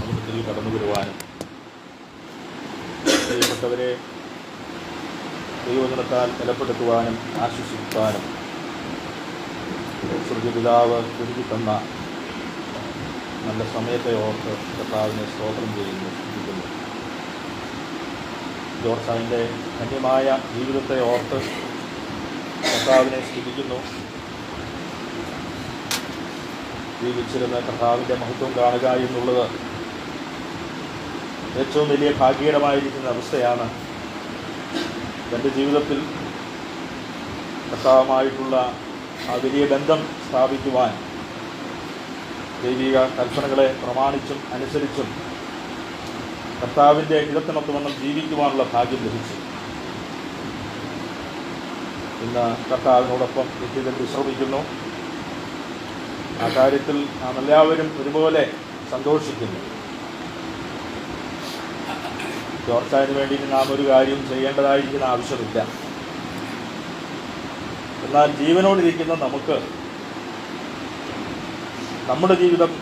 സമുദ്രത്തിൽ കടന്നു വരുവാനും പ്രിയപ്പെട്ടവരെ ദൈവജനത്താൽ ബലപ്പെടുത്തുവാനും ആശ്വസിപ്പാനും സ്വർഗ്ഗപിതാവ് ഒരുക്കി തന്ന നല്ല സമയത്തെ ഓർത്ത് കർത്താവിനെ സ്തോത്രം ചെയ്യുന്നു, സ്തുതിക്കുന്നു. ജോർജ് സാഹിൻ്റെ ധന്യമായ ജീവിതത്തെ ഓർത്ത് കർത്താവിനെ സ്തുതിക്കുന്നു. ജീവിച്ചിരുന്ന കർത്താവിൻ്റെ മഹത്വം കാണുക എന്നുള്ളത് ഏറ്റവും വലിയ ഭാഗ്യകരമായിരിക്കുന്ന അവസ്ഥയാണ്. എൻ്റെ ജീവിതത്തിൽ കർത്താവുമായിട്ടുള്ള ആ വലിയ ബന്ധം സ്ഥാപിക്കുവാൻ ദൈവിക കൽപ്പനകളെ പ്രമാണിച്ചും അനുസരിച്ചും കർത്താവിൻ്റെ ഹിതത്തിനൊത്തുവണ്ണം ജീവിക്കുവാനുള്ള ഭാഗ്യം ലഭിച്ചു. ഇന്ന് കർത്താവിനോടൊപ്പം നിത്യത്തിൽ വിശ്രമിക്കുന്നു. ആ കാര്യത്തിൽ നാം എല്ലാവരും ഒരുപോലെ സന്തോഷിക്കുന്നു. ജോർജായതിനു വേണ്ടി നാം ഒരു കാര്യം ചെയ്യേണ്ടതായിരിക്കുന്ന ആവശ്യമില്ല. എന്നാൽ ജീവനോടിരിക്കുന്ന നമുക്ക് നമ്മുടെ ജീവിതം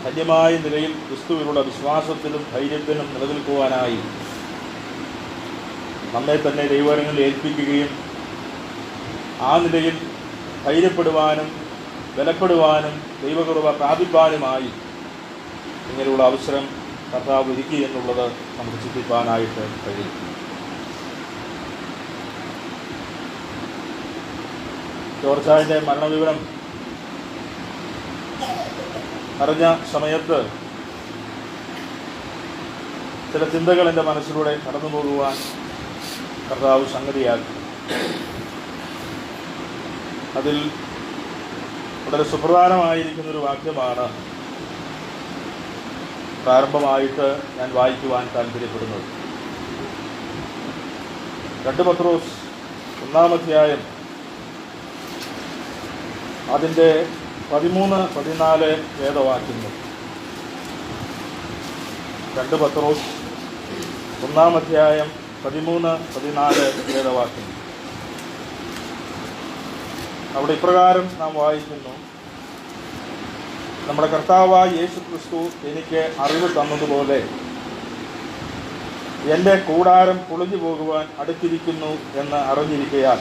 ധന്യമായ നിലയിൽ ക്രിസ്തുവിലുള്ള വിശ്വാസത്തിലും ധൈര്യത്തിലും നിലനിൽക്കുവാനായി നമ്മെ തന്നെ ദൈവങ്ങളിൽ ഏൽപ്പിക്കുകയും ആ നിലയിൽ ധൈര്യപ്പെടുവാനും ബലപ്പെടുവാനും ദൈവകൃപ പ്രാപിപ്പാനുമായി ഇങ്ങനെയുള്ള അവസരം കർത്താവ് ഒരുക്കി എന്നുള്ളത് നമുക്ക് ചിന്തിപ്പാനായിട്ട് കഴിയും. ജോർജായൻ്റെ മരണവിവരം അറിഞ്ഞ സമയത്ത് ചില ചിന്തകൾ എൻ്റെ മനസ്സിലൂടെ കടന്നു പോകുവാൻ കർത്താവ് സംഗതിയാക്കി. അതിൽ വളരെ സുപ്രധാനമായിരിക്കുന്നൊരു വാക്യമാണ് പ്രാരംഭമായിട്ട് ഞാൻ വായിക്കുവാൻ താല്പര്യപ്പെടുന്നത്. 2 പത്രോസ് 1-ാം അധ്യായം അതിൻ്റെ 13-14 വേദവാക്യങ്ങൾ. 2 പത്രോസ് 1-ാം അധ്യായം 13-14 വേദവാക്യങ്ങൾ. അവിടെ ഇപ്രകാരം നാം വായിക്കുന്നു: നമ്മുടെ കർത്താവായ യേശു ക്രിസ്തു എനിക്ക് അറിവ് തന്നതുപോലെ എൻ്റെ കൂടാരം പൊളിഞ്ഞു പോകുവാൻ അടുത്തിരിക്കുന്നു എന്ന് അറിഞ്ഞിരിക്കയാൽ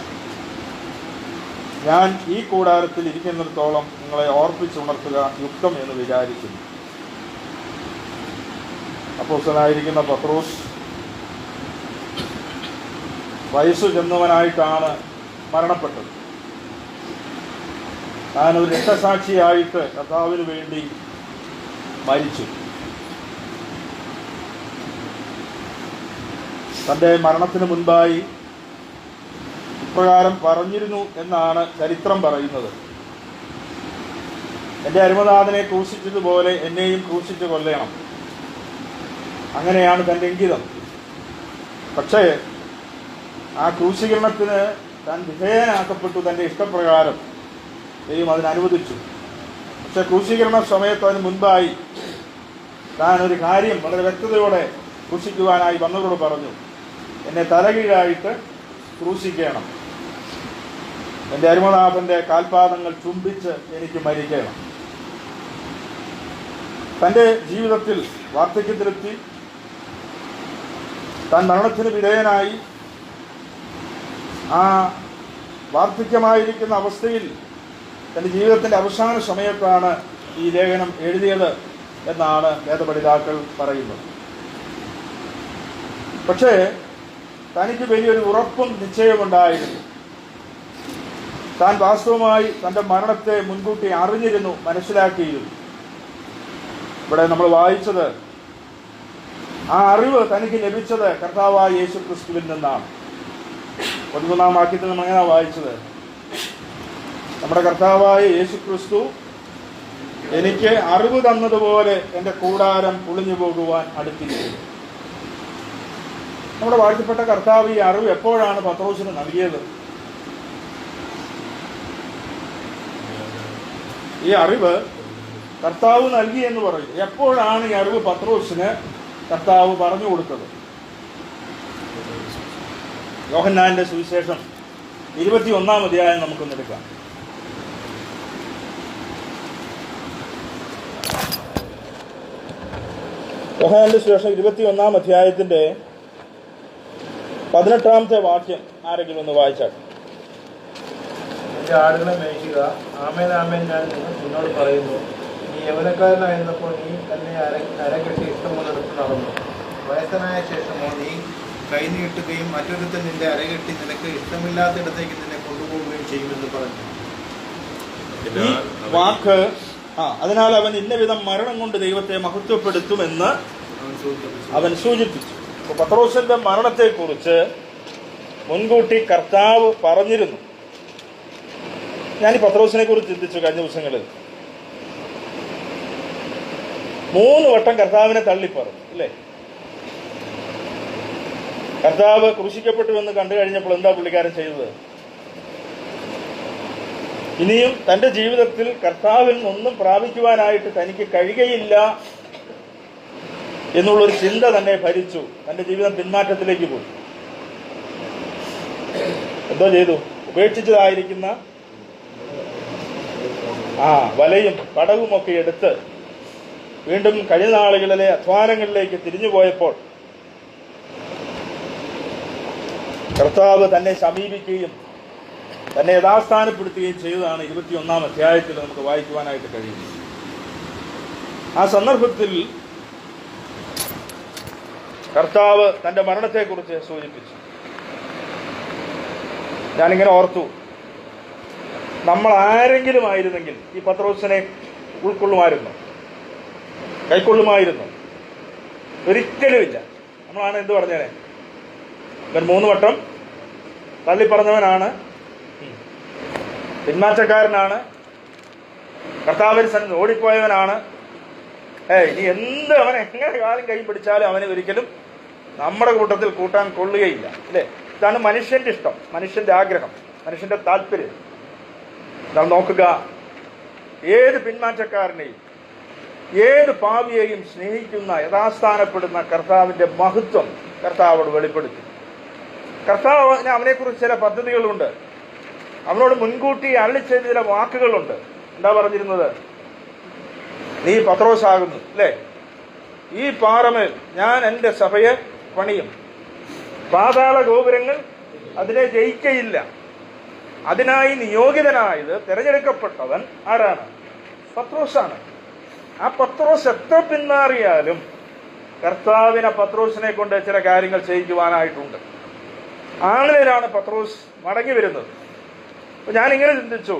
ഞാൻ ഈ കൂടാരത്തിൽ ഇരിക്കുന്നിടത്തോളം നിങ്ങളെ ഓർപ്പിച്ചുണർത്തുക യുക്തം എന്ന് വിചാരിക്കുന്നു. അപ്പോസ്തലനായിരിക്കുന്ന പത്രോസ് വയസ്സു ചെന്നവനായിട്ടാണ് മരണപ്പെട്ടത്. താനൊരു രക്തസാക്ഷിയായിട്ട് കർത്താവിന് വേണ്ടി മരിച്ചു. തൻ്റെ മരണത്തിന് മുൻപായി ഇപ്രകാരം പറഞ്ഞിരുന്നു എന്നാണ് ചരിത്രം പറയുന്നത്: എൻ്റെ അരുമനാഥനെ ക്രൂശിച്ചതുപോലെ എന്നെയും ക്രൂശിച്ച് കൊല്ലണം. അങ്ങനെയാണ് തൻ്റെ ഇംഗിതം. പക്ഷേ ആ ക്രൂശീകരണത്തിന് താൻ വിധേയനാക്കപ്പെട്ടു. തൻ്റെ ഇഷ്ടപ്രകാരം ദൈവം അതിനനുവദിച്ചു. പക്ഷെ ക്രൂശീകരണ സമയത്ത് അതിന് മുൻപായി താൻ ഒരു കാര്യം വളരെ വ്യക്തതയോടെ ക്രൂശിക്കുവാനായി വന്നവരോട് പറഞ്ഞു: എന്നെ തലകീഴായിട്ട് ക്രൂശിക്കണം, എൻ്റെ അരുമനാഥൻ്റെ കാൽപാദങ്ങൾ ചുംബിച്ച് എനിക്ക് മരിക്കണം. തൻ്റെ ജീവിതത്തിൽ വാർദ്ധക്യത്തിലെത്തി താൻ മരണത്തിന് വിധേയനായി ആ വാർദ്ധക്യമായിരിക്കുന്ന അവസ്ഥയിൽ തൻ്റെ ജീവിതത്തിൻ്റെ അവസാന സമയത്താണ് ഈ ലേഖനം എഴുതിയത് എന്നാണ് വേദപഠിതാക്കൾ പറയുന്നത്. പക്ഷേ തനിക്ക് വലിയൊരു ഉറപ്പും നിശ്ചയമുണ്ടായിരുന്നു. താൻ വാസ്തവമായി തൻ്റെ മരണത്തെ മുൻകൂട്ടി അറിഞ്ഞിരുന്നു, മനസ്സിലാക്കിയിരുന്നു. ഇവിടെ നമ്മൾ വായിച്ചത് ആ അറിവ് തനിക്ക് ലഭിച്ചത് കർത്താവായ യേശു ക്രിസ്തുവിൽ നിന്നാണ്. 13-ാം വാക്യത്തിൽ നമ്മൾ എങ്ങനെയാണ് വായിച്ചത്? നമ്മുടെ കർത്താവായ യേശു ക്രിസ്തു എനിക്ക് അറിവ് തന്നതുപോലെ എൻ്റെ കൂടാരം പൊളിഞ്ഞു പോകുവാൻ അടുത്തിരിക്കുന്നു. നമ്മുടെ വാഴ്ത്തപ്പെട്ട കർത്താവ് ഈ അറിവ് എപ്പോഴാണ് പത്രോസിന് നൽകിയത്? ഈ അറിവ് കർത്താവ് നൽകി എന്ന് പറയും. എപ്പോഴാണ് ഈ അറിവ് പത്രോസിന് കർത്താവ് പറഞ്ഞു കൊടുത്തത്? യോഹന്നാന്റെ സുവിശേഷം 21-ാം അധ്യായം നമുക്കൊന്നെടുക്കാം. യോഹന്നാന്റെ സുവിശേഷം 21-ാം അധ്യായത്തിന്റെ 18-ാമത്തെ വാക്യം ആരെങ്കിലും ഒന്ന് വായിച്ചാൽ. നിന്റെ ആടുകളെ മേയ്ക്കുക, ആമേൻ ആമേൻ ഞാൻ നിന്നോട് പറയുന്നു, നീ യൗവനക്കാരനായിരുന്നപ്പോൾ നീ തന്നെ അരകെട്ടി ഇഷ്ടമുള്ളിടത്ത് നടന്നു. വയസ്സനായ ശേഷമോ നീ കൈനീട്ടുകയും മറ്റൊരുത്തൻ നിന്റെ അരകെട്ടി നിനക്ക് ഇഷ്ടമില്ലാത്തിടത്തേക്ക് നിന്നെ കൊണ്ടുപോവുകയും ചെയ്യുമെന്ന് പറഞ്ഞു. ഈ വാക്ക് അതിനാൽ അവൻ ഇന്നവിധം മരണം കൊണ്ട് ദൈവത്തെ മഹത്വപ്പെടുത്തുമെന്ന് അവൻ സൂചിപ്പിച്ചു. അപ്പൊ പത്രോസിന്റെ മരണത്തെക്കുറിച്ച് മുൻകൂട്ടി കർത്താവ് പറഞ്ഞിരുന്നു. ഞാൻ ഈ പത്രോസിനെ കുറിച്ച് ചിന്തിച്ചു കഴിഞ്ഞ ദിവസങ്ങളിൽ. 3 വട്ടം കർത്താവിനെ തള്ളിപ്പറഞ്ഞു അല്ലേ? കർത്താവ് ക്രൂശിക്കപ്പെട്ടു എന്ന് കണ്ടു കഴിഞ്ഞപ്പോൾ എന്താ പുള്ളിക്കാരൻ ചെയ്തത്? ഇനിയും തന്റെ ജീവിതത്തിൽ കർത്താവിൽ നിന്നൊന്നും പ്രാപിക്കുവാനായിട്ട് തനിക്ക് കഴിയുകയില്ല എന്നുള്ളൊരു ചിന്ത തന്നെ ഭരിച്ചു. തന്റെ ജീവിതം പിന്മാറ്റത്തിലേക്ക് പോയി. എന്തോ ചെയ്തു? ഉപേക്ഷിച്ചതായിരിക്കുന്ന വലയും പടവുമൊക്കെ എടുത്ത് വീണ്ടും കഴിഞ്ഞ നാളുകളിലെ അധ്വാനങ്ങളിലേക്ക് തിരിഞ്ഞുപോയപ്പോൾ കർത്താവ് തന്നെ സമീപിക്കുകയും തന്നെ യഥാസ്ഥാനപ്പെടുത്തുകയും ചെയ്തതാണ് 21-ാം അധ്യായത്തിൽ നമുക്ക് വായിക്കുവാനായിട്ട് കഴിയുന്നത്. ആ സന്ദർഭത്തിൽ കർത്താവ് തന്റെ മരണത്തെക്കുറിച്ച് സൂചിപ്പിച്ചു. ഞാനിങ്ങനെ ഓർത്തു, നമ്മൾ ആരെങ്കിലും ആയിരുന്നെങ്കിൽ ഈ പത്രോസിനെ ഉൾക്കൊള്ളുമായിരുന്നു, കൈക്കൊള്ളുമായിരുന്നു? ഒരിക്കലുമില്ല. നമ്മളാണ് എന്ത് പറഞ്ഞേനെ? ഇവൻ 3 വട്ടം തള്ളിപ്പറഞ്ഞവനാണ്, പിന്മാറ്റക്കാരനാണ്, കർത്താവിന് സന്നിധി ഓടിപ്പോയവനാണ്. ഇനി എന്ത് അവൻ എങ്ങനെ കാലം കൈ പിടിച്ചാലും അവനെ ഒരിക്കലും നമ്മുടെ കൂട്ടത്തിൽ കൂട്ടാൻ കൊള്ളുകയില്ല അല്ലേ? ഇതാണ് മനുഷ്യന്റെ ഇഷ്ടം, മനുഷ്യന്റെ ആഗ്രഹം, മനുഷ്യന്റെ താല്പര്യം. നാം നോക്കുക, ഏത് പിന്മാറ്റക്കാരനെയും ഏത് പാപിയെയും സ്നേഹിക്കുന്ന യഥാസ്ഥാനപ്പെടുന്ന കർത്താവിന്റെ മഹത്വം കർത്താവോട് വെളിപ്പെടുത്തി. കർത്താവിന് അവനെക്കുറിച്ച് ചില പദ്ധതികളുണ്ട്. അവനോട് മുൻകൂട്ടി അരളിച്ചെയ്ത ചില വാക്കുകളുണ്ട്. എന്താ പറഞ്ഞിരുന്നത്? നീ പത്രോസാകുന്നു അല്ലേ? ഈ പാറമേൽ ഞാൻ എൻ്റെ സഭയെ പണിയും, പാതാള ഗോപുരങ്ങൾ അതിനെ ജയിക്കയില്ല. അതിനായി നിയോഗിതനായത്, തിരഞ്ഞെടുക്കപ്പെട്ടവൻ ആരാണ്? പത്രോസാണ്. ആ പത്രോസ് എത്ര പിന്മാറിയാലും കർത്താവിനെ പത്രോസിനെ കൊണ്ട് ചില കാര്യങ്ങൾ ചെയ്യിക്കുവാനായിട്ടുണ്ട്. ആളിലാണ് പത്രോസ് മടങ്ങി വരുന്നത്. ഞാനിങ്ങനെ ചിന്തിച്ചു,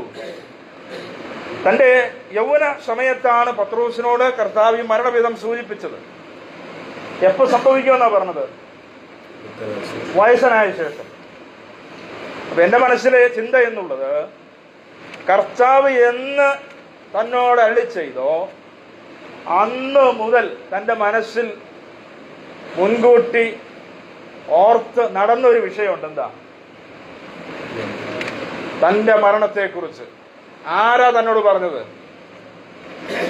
തന്റെ യൗവന സമയത്താണ് പത്രോസിനോട് കർത്താവ് ഈ മരണവിധം സൂചിപ്പിച്ചത്. എപ്പോ സംഭവിക്കുമെന്നാ പറഞ്ഞത്? വയസ്സനായ ശേഷം. അപ്പൊ എന്റെ മനസ്സിലെ ചിന്ത എന്നുള്ളത്, കർത്താവ് എന്ന് തന്നോട് അരുളി ചെയ്തോ അന്ന് മുതൽ തന്റെ മനസ്സിൽ മുൻകൂട്ടി ഓർത്ത് നടന്നൊരു വിഷയമുണ്ട്. എന്താ? തന്റെ മരണത്തെക്കുറിച്ച്. ആരാ തന്നോട് പറഞ്ഞത്?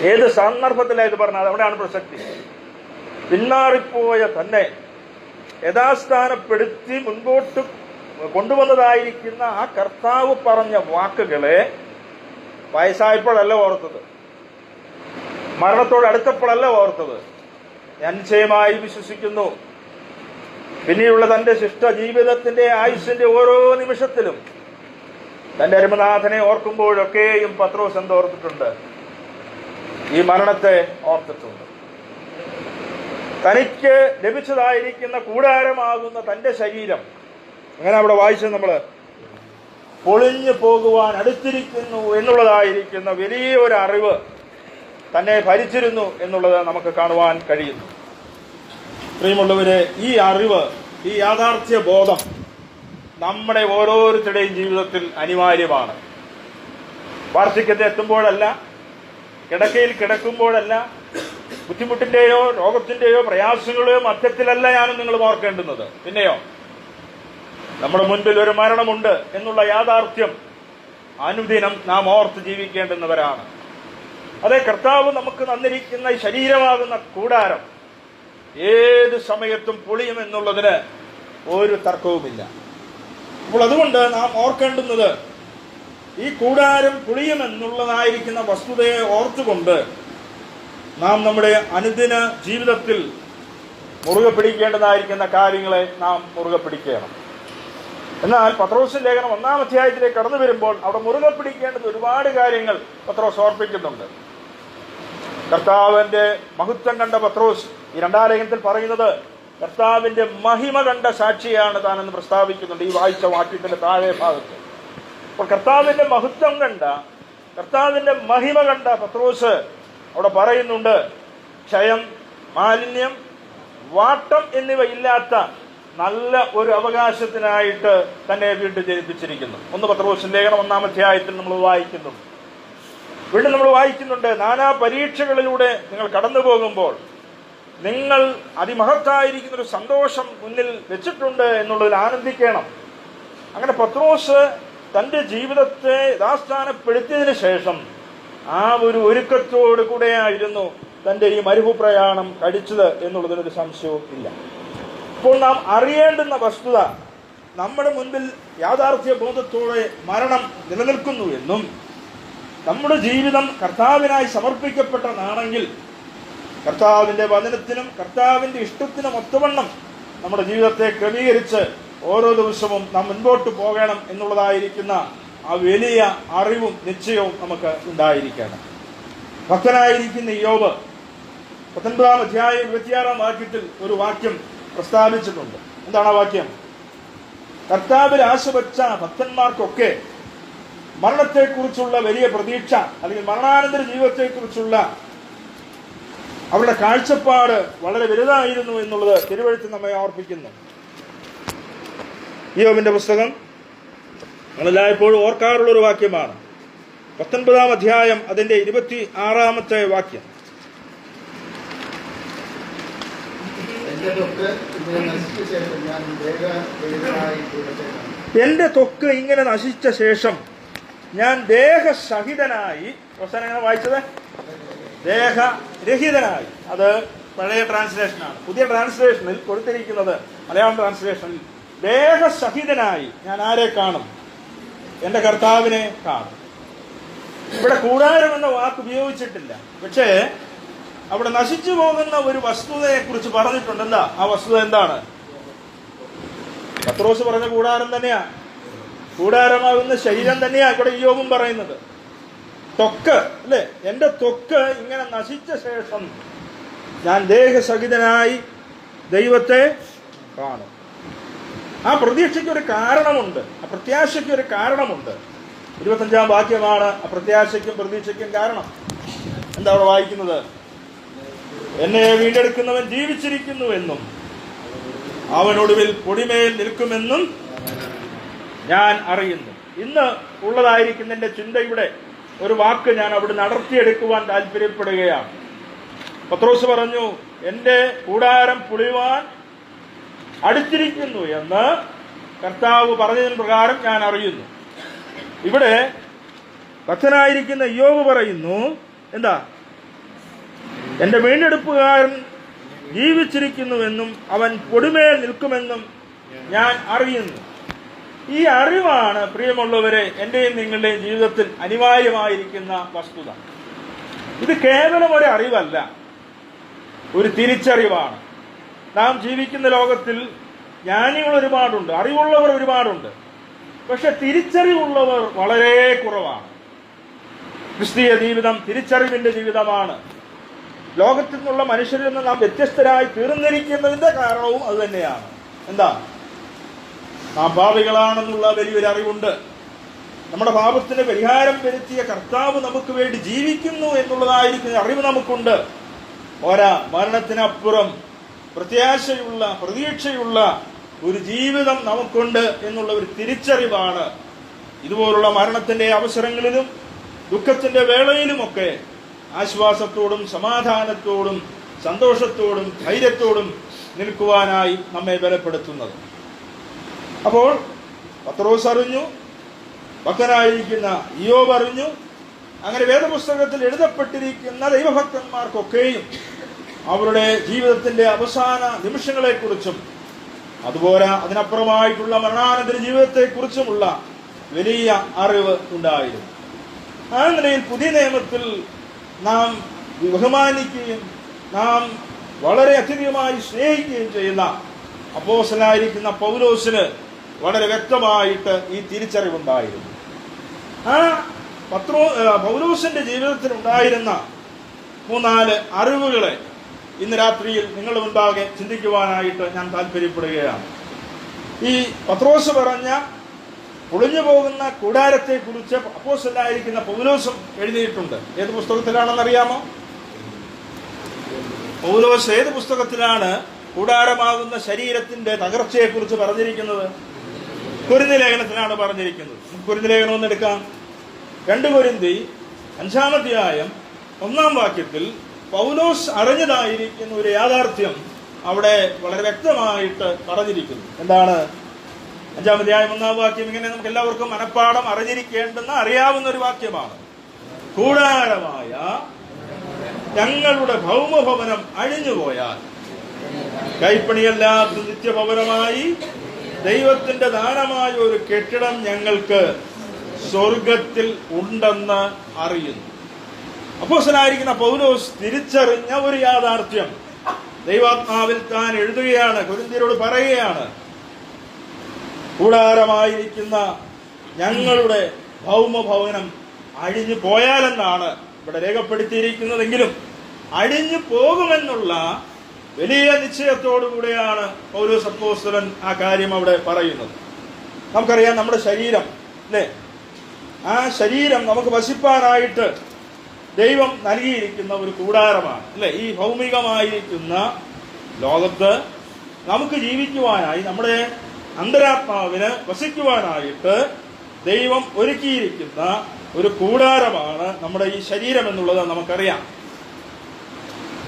ഏത് സന്ദർഭത്തിലാണ് ഇത് പറഞ്ഞത്? അവിടെയാണ് പ്രസക്തി. പിന്മാറിപ്പോയ തന്നെ യഥാസ്ഥാനപ്പെടുത്തി മുൻപോട്ട് കൊണ്ടുവന്നതായിരിക്കുന്ന ആ കർത്താവ് പറഞ്ഞ വാക്കുകളെ വയസ്സായപ്പോഴല്ല ഓർത്തത്, മരണത്തോട് അടുത്തപ്പോഴല്ല ഓർത്തത്. ഞാൻ നിശ്ചയമായി വിശ്വസിക്കുന്നു, പിന്നെയുള്ള തന്റെ ശിഷ്ട ജീവിതത്തിന്റെ ആയുസ്സിന്റെ ഓരോ നിമിഷത്തിലും തന്റെ അരുമനാഥനെ ഓർക്കുമ്പോഴൊക്കെയും പത്രോസ് എന്തോർത്തിട്ടുണ്ട്? ഈ മരണത്തെ ഓർത്തിട്ടുണ്ട്. തനിക്ക് ലഭിച്ചതായിരിക്കുന്ന കൂടാരമാകുന്ന തന്റെ ശരീരം അങ്ങനെ അവിടെ വായിച്ചത് നമ്മള് പൊളിഞ്ഞു പോകുവാൻ അടുത്തിരിക്കുന്നു എന്നുള്ളതായിരിക്കുന്ന വലിയൊരു അറിവ് തന്നെ ഭരിച്ചിരുന്നു എന്നുള്ളത് നമുക്ക് കാണുവാൻ കഴിയുന്നു. പ്രിയമുള്ളവരെ, ഈ അറിവ്, ഈ യാഥാർത്ഥ്യ ബോധം നമ്മുടെ ഓരോരുത്തരുടെയും ജീവിതത്തിൽ അനിവാര്യമാണ്. വാർദ്ധക്യത്തിൽ എത്തുമ്പോഴല്ല, കിടക്കയിൽ കിടക്കുമ്പോഴല്ല, ബുദ്ധിമുട്ടിന്റെയോ രോഗത്തിന്റെയോ പ്രയാസങ്ങളെയോ മധ്യത്തിലല്ല ഞാനും നിങ്ങൾ ഓർക്കേണ്ടുന്നത്. പിന്നെയോ നമ്മുടെ മുൻപിൽ ഒരു മരണമുണ്ട് എന്നുള്ള യാഥാർത്ഥ്യം അനുദിനം നാം ഓർത്ത് ജീവിക്കേണ്ടുന്നവരാണ്. അതേ, കർത്താവ് നമുക്ക് തന്നിരിക്കുന്ന ഈ ശരീരമാകുന്ന കൂടാരം ഏത് സമയത്തും പൊളിയുമെന്നുള്ളതിന് ഒരു തർക്കവുമില്ല. അപ്പോൾ അതുകൊണ്ട് നാം ഓർക്കേണ്ടുന്നത്, ഈ കൂടാരം പൊളിയുമെന്നുള്ളതായിരിക്കുന്ന വസ്തുതയെ ഓർത്തുകൊണ്ട് നാം നമ്മുടെ അനുദിന ജീവിതത്തിൽ മുറുകെ പിടിക്കേണ്ടതായിരിക്കുന്ന കാര്യങ്ങളെ നാം മുറുകെ പിടിക്കണം. എന്നാൽ പത്രോസിന്റെ ലേഖനം 1-ാം അധ്യായത്തിലേക്ക് കടന്നു വരുമ്പോൾ അവിടെ മുറുകെ പിടിക്കേണ്ടത് ഒരുപാട് കാര്യങ്ങൾ പത്രോസ് ഓർപ്പിക്കുന്നുണ്ട്. കർത്താവിന്റെ മഹത്വം കണ്ട പത്രോസ് ഈ 2-ാം ലേഖനത്തിൽ പറയുന്നത് കർത്താവിന്റെ മഹിമ കണ്ട സാക്ഷിയാണ് താനെന്ന് പ്രസ്താവിക്കുന്നുണ്ട് ഈ വായിച്ച വാക്യത്തിന്റെ താഴെ ഭാഗത്ത്. അപ്പോൾ കർത്താവിന്റെ മഹത്വം കണ്ട, കർത്താവിന്റെ മഹിമ കണ്ട പത്രോസ് അവിടെ പറയുന്നുണ്ട്, ക്ഷയം, മാലിന്യം, വാട്ടം എന്നിവ ഇല്ലാത്ത നല്ല ഒരു അവകാശത്തിനായിട്ട് തന്നെ വീണ്ടും ജനിപ്പിച്ചിരിക്കുന്നു. 1 പത്രോസിന്റെ ലേഖനം 1-ാം അധ്യായത്തിൽ നമ്മൾ വായിക്കുന്നു. വീണ്ടും നമ്മൾ വായിക്കുന്നുണ്ട്, നാനാ പരീക്ഷകളിലൂടെ നിങ്ങൾ കടന്നു പോകുമ്പോൾ നിങ്ങൾ അതിമഹത്തായിരിക്കുന്ന ഒരു സന്തോഷം മുന്നിൽ വെച്ചിട്ടുണ്ട് എന്നുള്ളതിൽ ആനന്ദിക്കണം. അങ്ങനെ പത്രോസ് തന്റെ ജീവിതത്തെ യഥാസ്ഥാനപ്പെടുത്തിയതിനു ശേഷം ആ ഒരു ഒരുക്കത്തോടു കൂടെയായിരുന്നു തന്റെ ഈ മരുഭൂപ്രയാണം കഴിച്ചത് എന്നുള്ളതിനൊരു സംശയവും ഇല്ല. ഇപ്പോൾ നാം അറിയേണ്ടുന്ന വസ്തുത, നമ്മുടെ മുൻപിൽ യാഥാർത്ഥ്യ ബോധത്തോടെ മരണം നിലനിൽക്കുന്നു എന്നും നമ്മുടെ ജീവിതം കർത്താവിനായി സമർപ്പിക്കപ്പെട്ടതാണെങ്കിൽ കർത്താവിന്റെ വചനത്തിനും കർത്താവിന്റെ ഇഷ്ടത്തിനും ഒത്തവണ്ണം നമ്മുടെ ജീവിതത്തെ ക്രമീകരിച്ച് ഓരോ ദിവസവും നാം മുൻപോട്ട് പോകണം എന്നുള്ളതായിരിക്കുന്ന ആ വലിയ അറിവും നിശ്ചയവും നമുക്ക് ഉണ്ടായിരിക്കണം. ഭക്തനായിരിക്കുന്ന ഇയ്യോബ് 19-ാം അധ്യായം 26-ാം വാക്യത്തിൽ ഒരു വാക്യം പ്രസ്താവിച്ചിട്ടുണ്ട്. എന്താണ് ആ വാക്യം? കർത്താവിൽ ആശ വച്ച ഭക്തന്മാർക്കൊക്കെ മരണത്തെക്കുറിച്ചുള്ള വലിയ പ്രതീക്ഷ അല്ലെങ്കിൽ മരണാനന്തര ജീവിതത്തെക്കുറിച്ചുള്ള അവരുടെ കാഴ്ചപ്പാട് വളരെ വലുതായിരുന്നു എന്നുള്ളത് തിരുവെഴുത്ത് നമ്മെ ഓർപ്പിക്കുന്നു. ഇയ്യോബിന്റെ പുസ്തകം നമ്മളെല്ലായ്പ്പോഴും ഓർക്കാറുള്ള ഒരു വാക്യമാണ്. 19-ാം അധ്യായം അതിന്റെ 26-ാമത്തെ വാക്യം. എന്റെ ത്വക്ക് ഇങ്ങനെ നശിച്ച ശേഷം ഞാൻ ദേഹസഹിതനായി, അവസാനം എങ്ങനെ വായിച്ചത്? ദേഹരഹിതനായി. അത് പഴയ ട്രാൻസ്ലേഷനാണ്. പുതിയ ട്രാൻസ്ലേഷനിൽ കൊടുത്തിരിക്കുന്നത്, മലയാളം ട്രാൻസ്ലേഷനിൽ, ദേഹസഹിതനായി ഞാൻ ആരെ കാണും? എന്റെ കർത്താവിനെ കാണും. ഇവിടെ കൂടാരം എന്ന വാക്ക് ഉപയോഗിച്ചിട്ടില്ല. പക്ഷേ അവിടെ നശിച്ചു പോകുന്ന ഒരു വസ്തുതയെ കുറിച്ച് പറഞ്ഞിട്ടുണ്ട്. എന്താ ആ വസ്തുത? എന്താണ്? പത്രോസ് പറഞ്ഞ കൂടാരം തന്നെയാ, കൂടാരമാകുന്ന ശരീരം തന്നെയാ ഇവിടെ ഇയ്യോബും പറയുന്നത്. ത്വക്ക് അല്ലെ, എന്റെ ത്വക്ക് ഇങ്ങനെ നശിച്ച ശേഷം ഞാൻ ദേഹസഹിതനായി ദൈവത്തെ കാണും. ആ പ്രതീക്ഷയ്ക്ക് ഒരു കാരണമുണ്ട്, ആ പ്രത്യാശയ്ക്ക് ഒരു കാരണമുണ്ട്. 25-ാം വാക്യമാണ് ആ പ്രത്യാശയ്ക്കും പ്രതീക്ഷയ്ക്കും കാരണം. എന്താ അവിടെ വായിക്കുന്നത്? എന്നെ വീണ്ടെടുക്കുന്നവൻ ജീവിച്ചിരിക്കുന്നുവെന്നും അവനൊടുവിൽ പൊടിമേൽ നിൽക്കുമെന്നും ഞാൻ അറിയുന്നു. ഇന്ന് ഉള്ളതായിരിക്കുന്ന എന്റെ ചിന്തയുടെ ഒരു വാക്ക് ഞാൻ അവിടെ നടത്തിയെടുക്കുവാൻ താല്പര്യപ്പെടുകയാണ്. പത്രോസ് പറഞ്ഞു, എന്റെ കൂടാരം പൊളിയുവാൻ അടുത്തിരിക്കുന്നു എന്ന് കർത്താവ് പറഞ്ഞതിന് പ്രകാരം ഞാൻ അറിയുന്നു. ഇവിടെ ഭക്തനായിരിക്കുന്ന ഇയ്യോബ് പറയുന്നു, എന്താ? എന്റെ വീണ്ടെടുപ്പുകാരൻ ജീവിച്ചിരിക്കുന്നുവെന്നും അവൻ പൊടിമേൽ നിൽക്കുമെന്നും ഞാൻ അറിയുന്നു. ഈ അറിവാണ് പ്രിയമുള്ളവരെ എന്റെയും നിങ്ങളുടെയും ജീവിതത്തിൽ അനിവാര്യമായിരിക്കുന്ന വസ്തുത. ഇത് കേവലം ഒരു അറിവല്ല, ഒരു തിരിച്ചറിവാണ്. നാം ജീവിക്കുന്ന ലോകത്തിൽ ജ്ഞാനികൾ ഒരുപാടുണ്ട്, അറിവുള്ളവർ ഒരുപാടുണ്ട്. പക്ഷെ തിരിച്ചറിവുള്ളവർ വളരെ കുറവാണ്. ക്രിസ്തീയ ജീവിതം തിരിച്ചറിവിന്റെ ജീവിതമാണ്. ലോകത്തിൽ നിന്നുള്ള മനുഷ്യരിൽ നിന്ന് നാം വ്യത്യസ്തരായി തീർന്നിരിക്കുന്നതിന്റെ കാരണവും അത് തന്നെയാണ്. എന്താ? നാം പാപികളാണെന്നുള്ള വലിയൊരു അറിവുണ്ട്. നമ്മുടെ പാപത്തിന് പരിഹാരം വരുത്തിയ കർത്താവ് നമുക്ക് വേണ്ടി ജീവിക്കുന്നു എന്നുള്ളതായിരിക്കുന്ന അറിവ് നമുക്കുണ്ട്. ഓരാ, മരണത്തിനപ്പുറം പ്രത്യാശയുള്ള, പ്രതീക്ഷയുള്ള ഒരു ജീവിതം നമുക്കുണ്ട് എന്നുള്ള ഒരു തിരിച്ചറിവാണ് ഇതുപോലുള്ള മരണത്തിന്റെ അവസരങ്ങളിലും ദുഃഖത്തിന്റെ വേളയിലുമൊക്കെ ആശ്വാസത്തോടും സമാധാനത്തോടും സന്തോഷത്തോടും ധൈര്യത്തോടും നിൽക്കുവാനായി നമ്മെ ബലപ്പെടുത്തുന്നത്. അപ്പോൾ പത്രോസ് അറിഞ്ഞു, ഭക്തനായിരിക്കുന്ന ഇയ്യോബ് അറിഞ്ഞു. അങ്ങനെ വേദപുസ്തകത്തിൽ എഴുതപ്പെട്ടിരിക്കുന്ന ദൈവഭക്തന്മാർക്കൊക്കെയും അവരുടെ ജീവിതത്തിന്റെ അവസാന നിമിഷങ്ങളെക്കുറിച്ചും അതുപോലെ അതിനപ്പുറമായിട്ടുള്ള മരണാനന്തര ജീവിതത്തെക്കുറിച്ചുമുള്ള വലിയ അറിവ് ഉണ്ടായിരുന്നു. ആ നിലയിൽ പുതിയ നിയമത്തിൽ നാം ബഹുമാനിക്കുകയും നാം വളരെ അത്യധികമായി സ്നേഹിക്കുകയും ചെയ്യുന്ന അപ്പോസ്തലനായിരിക്കുന്ന പൗലോസിന് വളരെ വ്യക്തമായിട്ട് ഈ തിരിച്ചറിവുണ്ടായിരുന്നു. ആ പൗലോസിന്റെ ജീവിതത്തിൽ ഉണ്ടായിരുന്ന 3-4 അറിവുകളെ ഇന്ന് രാത്രിയിൽ നിങ്ങളുടെ മുൻപാകെ ചിന്തിക്കുവാനായിട്ട് ഞാൻ താല്പര്യപ്പെടുകയാണ്. ഈ പത്രോസ് പറഞ്ഞ പൊളിഞ്ഞു പോകുന്ന കൂടാരത്തെ കുറിച്ച് അപ്പോസ്തലനായിരിക്കുന്ന പൗലോസും എഴുതിയിട്ടുണ്ട്. ഏത് പുസ്തകത്തിലാണെന്നറിയാമോ? പൗലോസ് ഏത് പുസ്തകത്തിലാണ് കൂടാരമാകുന്ന ശരീരത്തിന്റെ തകർച്ചയെക്കുറിച്ച് പറഞ്ഞിരിക്കുന്നത്? കൊരിന്ത്യർ ലേഖനത്തിലാണ് പറഞ്ഞിരിക്കുന്നത്. കൊരിന്ത്യർ ലേഖനം ഒന്ന് എടുക്കാം. 2 കൊരിന്ത്യർ 5-ാം അധ്യായം 1-ാം വാക്യത്തിൽ പൗലോസ് അറിഞ്ഞതായിരിക്കുന്ന ഒരു യാഥാർത്ഥ്യം അവിടെ വളരെ വ്യക്തമായിട്ട് പറഞ്ഞിരിക്കുന്നു. എന്താണ്? 5-ാം അധ്യായം 1-ാം വാക്യം ഇങ്ങനെ നമുക്ക് എല്ലാവർക്കും മനഃപ്പാഠം അറിഞ്ഞിരിക്കേണ്ടുന്ന അറിയാവുന്ന ഒരു വാക്യമാണ്. കൂടാരമായ ഞങ്ങളുടെ ഭൗമഭവനം അഴിഞ്ഞുപോയാൽ കൈപ്പണിയല്ലാത്ത നിത്യഭവനമായി ദൈവത്തിന്റെ ദാനമായ ഒരു കെട്ടിടം ഞങ്ങൾക്ക് സ്വർഗത്തിൽ ഉണ്ടെന്ന് അറിയുന്നു. അപ്പോസ്തലനായിരിക്കുന്ന പൗലോസ് തിരിച്ചറിഞ്ഞ ഒരു യാഥാർത്ഥ്യം ദൈവാത്മാവിൽ താൻ എഴുതുകയാണ്, കൊരിന്ത്യരോട് പറയുകയാണ്. കൂടാരമായിരിക്കുന്ന ഞങ്ങളുടെ ഭൗമഭവനം അഴിഞ്ഞു പോയാലെന്നാണ് ഇവിടെ രേഖപ്പെടുത്തിയിരിക്കുന്നതെങ്കിലും അഴിഞ്ഞു പോകുമെന്നുള്ള വലിയ നിശ്ചയത്തോടുകൂടെയാണ് പൗലോസ് അപ്പോസ്തലൻ ആ കാര്യം അവിടെ പറയുന്നത്. നമുക്കറിയാം, നമ്മുടെ ശരീരം അല്ലേ, ആ ശരീരം നമുക്ക് വസിപ്പാനായിട്ട് ദൈവം നൽകിയിരിക്കുന്ന ഒരു കൂടാരമാണ് അല്ലെ. ഈ ഭൗമികമായിരിക്കുന്ന ലോകത്ത് നമുക്ക് ജീവിക്കുവാനായി, നമ്മുടെ അന്തരാത്മാവിന് വസിക്കുവാനായിട്ട് ദൈവം ഒരുക്കിയിരിക്കുന്ന ഒരു കൂടാരമാണ് നമ്മുടെ ഈ ശരീരം എന്നുള്ളത് നമുക്കറിയാം.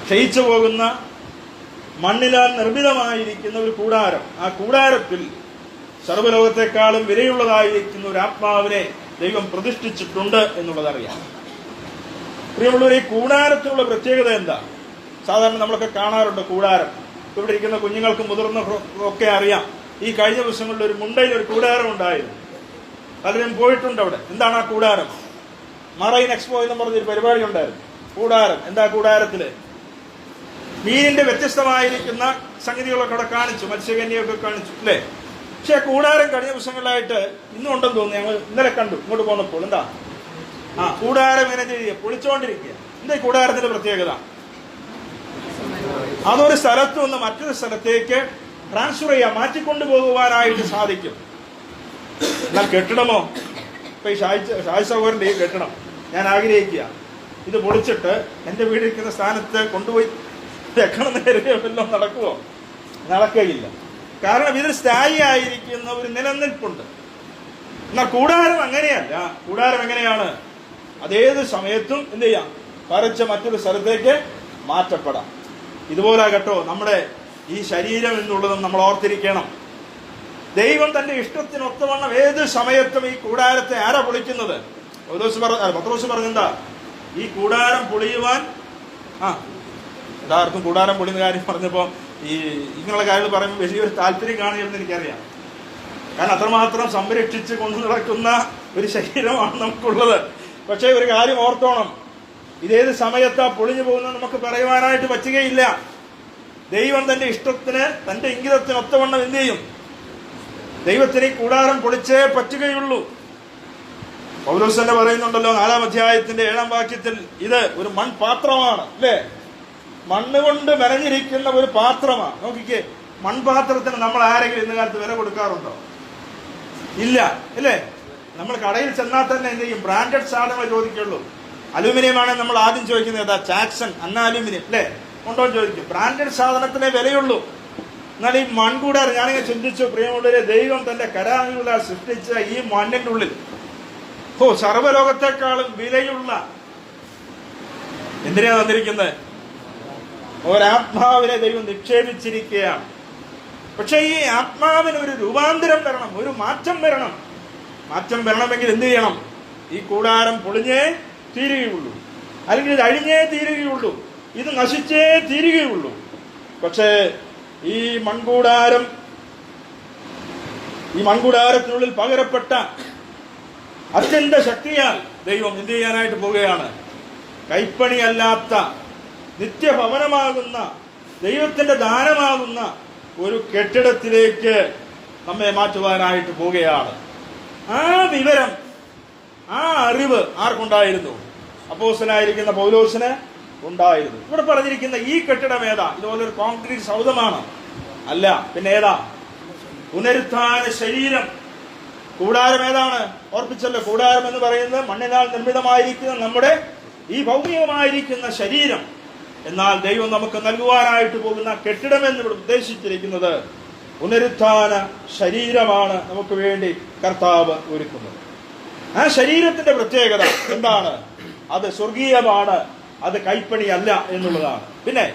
ക്ഷയിച്ചു പോകുന്ന മണ്ണിലാൽ നിർമ്മിതമായിരിക്കുന്ന ഒരു കൂടാരം. ആ കൂടാരത്തിൽ സർവ്വലോകത്തെക്കാളും വിലയുള്ളതായിരിക്കുന്ന ഒരു ആത്മാവിനെ ദൈവം പ്രതിഷ്ഠിച്ചിട്ടുണ്ട് എന്നുള്ളതറിയാം. പ്രിയമുള്ളവർ, ഈ കൂടാരത്തിനുള്ള പ്രത്യേകത എന്താ? സാധാരണ നമ്മളൊക്കെ കാണാറുണ്ട് കൂടാരം. ഇവിടെ ഇരിക്കുന്ന കുഞ്ഞുങ്ങൾക്കും മുതിർന്നവർക്കൊക്കെ അറിയാം. ഈ കഴിഞ്ഞ ദിവസങ്ങളിൽ ഒരു മുണ്ടയിൽ ഒരു കൂടാരം ഉണ്ടായിരുന്നു. പലരും പോയിട്ടുണ്ട് അവിടെ. എന്താണ് ആ കൂടാരം? മറൈൻ എക്സ്പോ എന്ന് പറഞ്ഞൊരു പരിപാടി ഉണ്ടായിരുന്നു. കൂടാരം എന്താ? കൂടാരത്തില് മീനിന്റെ വ്യത്യസ്തമായിരിക്കുന്ന സംഗതികളൊക്കെ അവിടെ കാണിച്ചു, മത്സ്യകന്യൊക്കെ കാണിച്ചു അല്ലേ. പക്ഷെ കൂടാരം കഴിഞ്ഞ ദിവസങ്ങളിലായിട്ട് ഇന്നും ഉണ്ടെന്ന് തോന്നുന്നു. ഞങ്ങൾ ഇന്നലെ കണ്ടു ഇങ്ങോട്ട് പോന്നപ്പോൾ. എന്താ? കൂടാരം ഇങ്ങനെ ചെയ്യുക, പൊളിച്ചുകൊണ്ടിരിക്കുക. എന്താ കൂടാരത്തിന്റെ പ്രത്യേകത? അതൊരു സ്ഥലത്ത് നിന്ന് മറ്റൊരു സ്ഥലത്തേക്ക് ട്രാൻസ്ഫർ ചെയ്യാൻ, മാറ്റിക്കൊണ്ടു പോകുവാനായിട്ട് സാധിക്കും. എന്നാൽ കെട്ടിടമോ? ഇപ്പൊ ഈ ഷാജി സഹോദരന്റെ ഈ കെട്ടിടം ഞാൻ ആഗ്രഹിക്കുക, ഇത് പൊളിച്ചിട്ട് എന്റെ വീടിരിക്കുന്ന സ്ഥാനത്ത് കൊണ്ടുപോയി വെക്കണം നേരെയല്ലോ. നടക്കുമോ? നടക്കുകയില്ല. കാരണം ഇതിൽ സ്ഥായി ആയിരിക്കുന്ന ഒരു നിലനിൽപ്പുണ്ട്. എന്നാൽ കൂടാരം അങ്ങനെയല്ല. കൂടാരം എങ്ങനെയാണ്? അതേത് സമയത്തും എന്ത് ചെയ്യാം? പറിച്ച് മറ്റൊരു സ്ഥലത്തേക്ക് മാറ്റപ്പെടാം. ഇതുപോലെ കേട്ടോ നമ്മുടെ ഈ ശരീരം എന്നുള്ളതും നമ്മൾ ഓർത്തിരിക്കണം. ദൈവം തന്റെ ഇഷ്ടത്തിനൊത്തവണ്ണം ഏത് സമയത്തും ഈ കൂടാരത്തെ ആരാ പൊളിക്കുന്നത്? പത്രോസ് പറഞ്ഞെന്താ? ഈ കൂടാരം പൊളിയുവാൻ എല്ലാവർക്കും കൂടാരം പൊളിയുന്ന കാര്യം പറഞ്ഞപ്പോ ഈ ഇങ്ങനെയുള്ള കാര്യങ്ങൾ പറയുമ്പോൾ വലിയൊരു താല്പര്യം കാണുകയെന്ന് എനിക്കറിയാം. കാരണം അത്രമാത്രം സംരക്ഷിച്ച് കൊണ്ടു നടക്കുന്ന ഒരു ശരീരമാണ് നമുക്കുള്ളത്. പക്ഷേ ഒരു കാര്യം ഓർത്തോണം, ഇതേത് സമയത്താ പൊളിഞ്ഞു പോകുന്നത് നമുക്ക് പറയുവാനായിട്ട് പറ്റുകയില്ല. ദൈവം തന്റെ ഇഷ്ടത്തിന്, തന്റെ ഇംഗിതത്തിനൊത്തവണ്ണം എന്ത് ചെയ്യും? ദൈവത്തിന് ഈ കൂടാരം പൊളിച്ചേ പറ്റുകയുള്ളൂ. പൗലോസ് തന്നെ പറയുന്നുണ്ടല്ലോ 4-ാം അധ്യായത്തിന്റെ 7-ാം വാക്യത്തിൽ, ഇത് ഒരു മൺപാത്രമാണ് അല്ലേ. മണ്ണ് കൊണ്ട് മെനഞ്ഞിരിക്കുന്ന ഒരു പാത്രമാണ്. നോക്കിക്കേ, മൺപാത്രത്തിന് നമ്മൾ ആരെങ്കിലും ഇന്ന് കാലത്ത് വില കൊടുക്കാറുണ്ടോ? ഇല്ല അല്ലേ. നമ്മൾ കടയിൽ ചെന്നാൽ തന്നെ എന്ത് ചെയ്യും? ബ്രാൻഡഡ് സാധനങ്ങൾ ചോദിക്കുള്ളൂ. അലൂമിനിയം ആണെങ്കിൽ നമ്മൾ ആദ്യം ചോദിക്കുന്നത് ഏതാ? ചാക്സൺ, അന്ന അലൂമിനിയം അല്ലേ, ഉണ്ടോ ചോദിക്കും. ബ്രാൻഡഡ് സാധനത്തിനേ വിലയുള്ളൂ. എന്നാൽ ഈ മൺകൂടാരം, ഞാനിങ്ങനെ ചിന്തിച്ചു പ്രിയമുള്ളവരെ, ദൈവം തന്റെ കരാറുകളാൽ സൃഷ്ടിച്ച ഈ മണ്ണിന്റെ ഉള്ളിൽ സർവ്വലോകത്തെക്കാളും വിലയുള്ള എന്തിനാ തന്നിരിക്കുന്നത്? ഒരാത്മാവിനെ ദൈവം നിക്ഷേപിച്ചിരിക്കുകയാണ്. പക്ഷെ ഈ ആത്മാവിന് ഒരു രൂപാന്തരം വരണം, ഒരു മാറ്റം വരണം. മാറ്റം വരണമെങ്കിൽ എന്ത് ചെയ്യണം? ഈ കൂടാരം പൊളിഞ്ഞേ തീരുകയുള്ളൂ, അല്ലെങ്കിൽ ഇത് അഴിഞ്ഞേ തീരുകയുള്ളൂ, ഇത് നശിച്ചേ തീരുകയുള്ളൂ. പക്ഷേ ഈ മൺകൂടാരത്തിനുള്ളിൽ പകരപ്പെട്ട അത്യന്ത ശക്തിയാൽ ദൈവം എന്ത് ചെയ്യാനായിട്ട് പോവുകയാണ്? കൈപ്പണിയല്ലാത്ത നിത്യഭവനമാകുന്ന ദൈവത്തിന്റെ ദാനമാകുന്ന ഒരു കെട്ടിടത്തിലേക്ക് നമ്മെ മാറ്റുവാനായിട്ട് പോവുകയാണ്. ആ വിവരം, ആ അറിവ് ആർക്കുണ്ടായിരുന്നു? അപ്പോസ്തലനായിരിക്കുന്ന പൗലോസിന് ഉണ്ടായിരുന്നു. ഇവിടെ പറഞ്ഞിരിക്കുന്ന ഈ കെട്ടിടം ഏതാ? ഇതുപോലൊരു കോൺക്രീറ്റ് സൗധമാണ്? അല്ല. പിന്നെ ഏതാ? പുനരുത്ഥാന ശരീരം. കൂടാരം ഏതാണ്? ഓർപ്പിച്ചല്ലോ, കൂടാരം എന്ന് പറയുന്നത് മണ്ണിനാൽ നിർമ്മിതമായിരിക്കുന്ന നമ്മുടെ ഈ ഭൗമികമായിരിക്കുന്ന ശരീരം. എന്നാൽ ദൈവം നമുക്ക് നൽകുവാനായിട്ട് പോകുന്ന കെട്ടിടം എന്ന് ഇവിടെ ഉദ്ദേശിച്ചിരിക്കുന്നത് പുനരുത്ഥാന ശരീരമാണ് നമുക്ക് വേണ്ടി കർത്താവ് ഒരുക്കുന്നത്. ആ ശരീരത്തിന്റെ പ്രത്യേകത എന്താണ്? അത് സ്വർഗീയമാണ്, അത് കൈപ്പണിയല്ല എന്നുള്ളതാണ്. പിന്നെ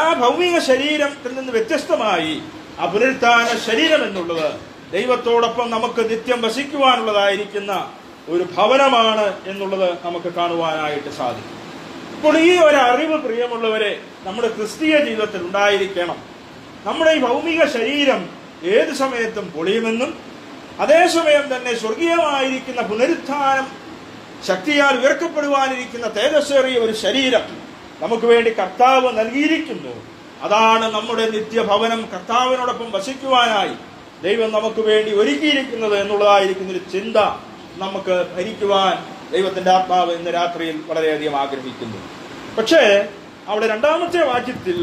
ആ ഭൗമിക ശരീരത്തിൽ നിന്ന് വ്യത്യസ്തമായി ആ പുനരുത്ഥാന ശരീരം എന്നുള്ളത് ദൈവത്തോടൊപ്പം നമുക്ക് നിത്യം വസിക്കുവാനുള്ളതായിരിക്കുന്ന ഒരു ഭവനമാണ് എന്നുള്ളത് നമുക്ക് കാണുവാനായിട്ട് സാധിക്കും. ഇപ്പോൾ ഈ ഒരു അറിവ്, പ്രിയമുള്ളവരെ, നമ്മുടെ ക്രിസ്തീയ ജീവിതത്തിൽ ഉണ്ടായിരിക്കണം. നമ്മുടെ ഈ ഭൗമിക ശരീരം ഏത് സമയത്തും പൊളിയുമെന്നും അതേസമയം തന്നെ സ്വർഗീയമായിരിക്കുന്ന പുനരുത്ഥാനം ശക്തിയാൽ ഉയർക്കപ്പെടുവാനിരിക്കുന്ന തേജസ്സേറിയ ഒരു ശരീരം നമുക്ക് വേണ്ടി കർത്താവ് നൽകിയിരിക്കുന്നു. അതാണ് നമ്മുടെ നിത്യഭവനം. കർത്താവിനോടൊപ്പം വസിക്കുവാനായി ദൈവം നമുക്ക് വേണ്ടി ഒരുക്കിയിരിക്കുന്നത് എന്നുള്ളതായിരിക്കുന്ന ഒരു ചിന്ത നമുക്ക് ഭരിക്കുവാൻ ദൈവത്തിന്റെ ആത്മാവ് ഇന്ന് രാത്രിയിൽ വളരെയധികം ആഗ്രഹിക്കുന്നു. പക്ഷേ അവിടെ രണ്ടാമത്തെ വാക്യത്തിൽ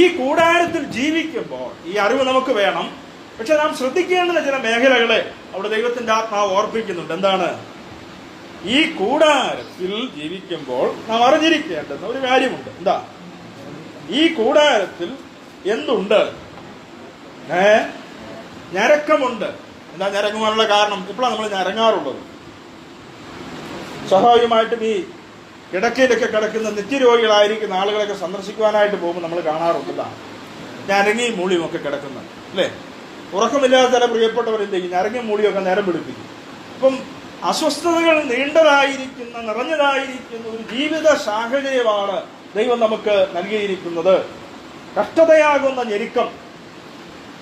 ഈ കൂടാരത്തിൽ ജീവിക്കുമ്പോൾ ഈ അറിവ് നമുക്ക് വേണം. പക്ഷെ നാം ശ്രദ്ധിക്കേണ്ടുന്ന ചില മേഖലകളെ അവിടെ ദൈവത്തിന്റെ ആത്മാവ് ഓർപ്പിക്കുന്നുണ്ട്. എന്താണ്? ഈ കൂടാരത്തിൽ ജീവിക്കുമ്പോൾ നാം അറിഞ്ഞിരിക്കേണ്ടുന്ന ഒരു കാര്യമുണ്ട്. എന്താ? ഈ കൂടാരത്തിൽ എന്തുണ്ട്? ഞരക്കമുണ്ട്. എന്താ ഞരങ്ങുവാനുള്ള കാരണം? ഇപ്പോഴാണ് നമ്മൾ ഞരങ്ങാറുള്ളത്. സ്വാഭാവികമായിട്ടും ഈ കിടക്കയിലൊക്കെ കിടക്കുന്ന നിത്യരോഗികളായിരിക്കുന്ന ആളുകളൊക്കെ സന്ദർശിക്കുവാനായിട്ട് പോകുമ്പോൾ നമ്മൾ കാണാറുണ്ടല്ല, ഞരങ്ങിയും മൂളിയും ഒക്കെ കിടക്കുന്നത് അല്ലേ? ഉറക്കമില്ലാത്ത ചില പ്രിയപ്പെട്ടവരെന്തെങ്കിലും ഞരങ്ങിയും മൂളിയൊക്കെ നേരം പിടിപ്പിക്കും. അപ്പം അസ്വസ്ഥതകൾ നീണ്ടതായിരിക്കുന്ന, നിറഞ്ഞതായിരിക്കുന്ന ഒരു ജീവിത സാഹചര്യമാണ് ദൈവം നമുക്ക് നൽകിയിരിക്കുന്നത്. കഷ്ടതയാകുന്ന ഞെരുക്കം,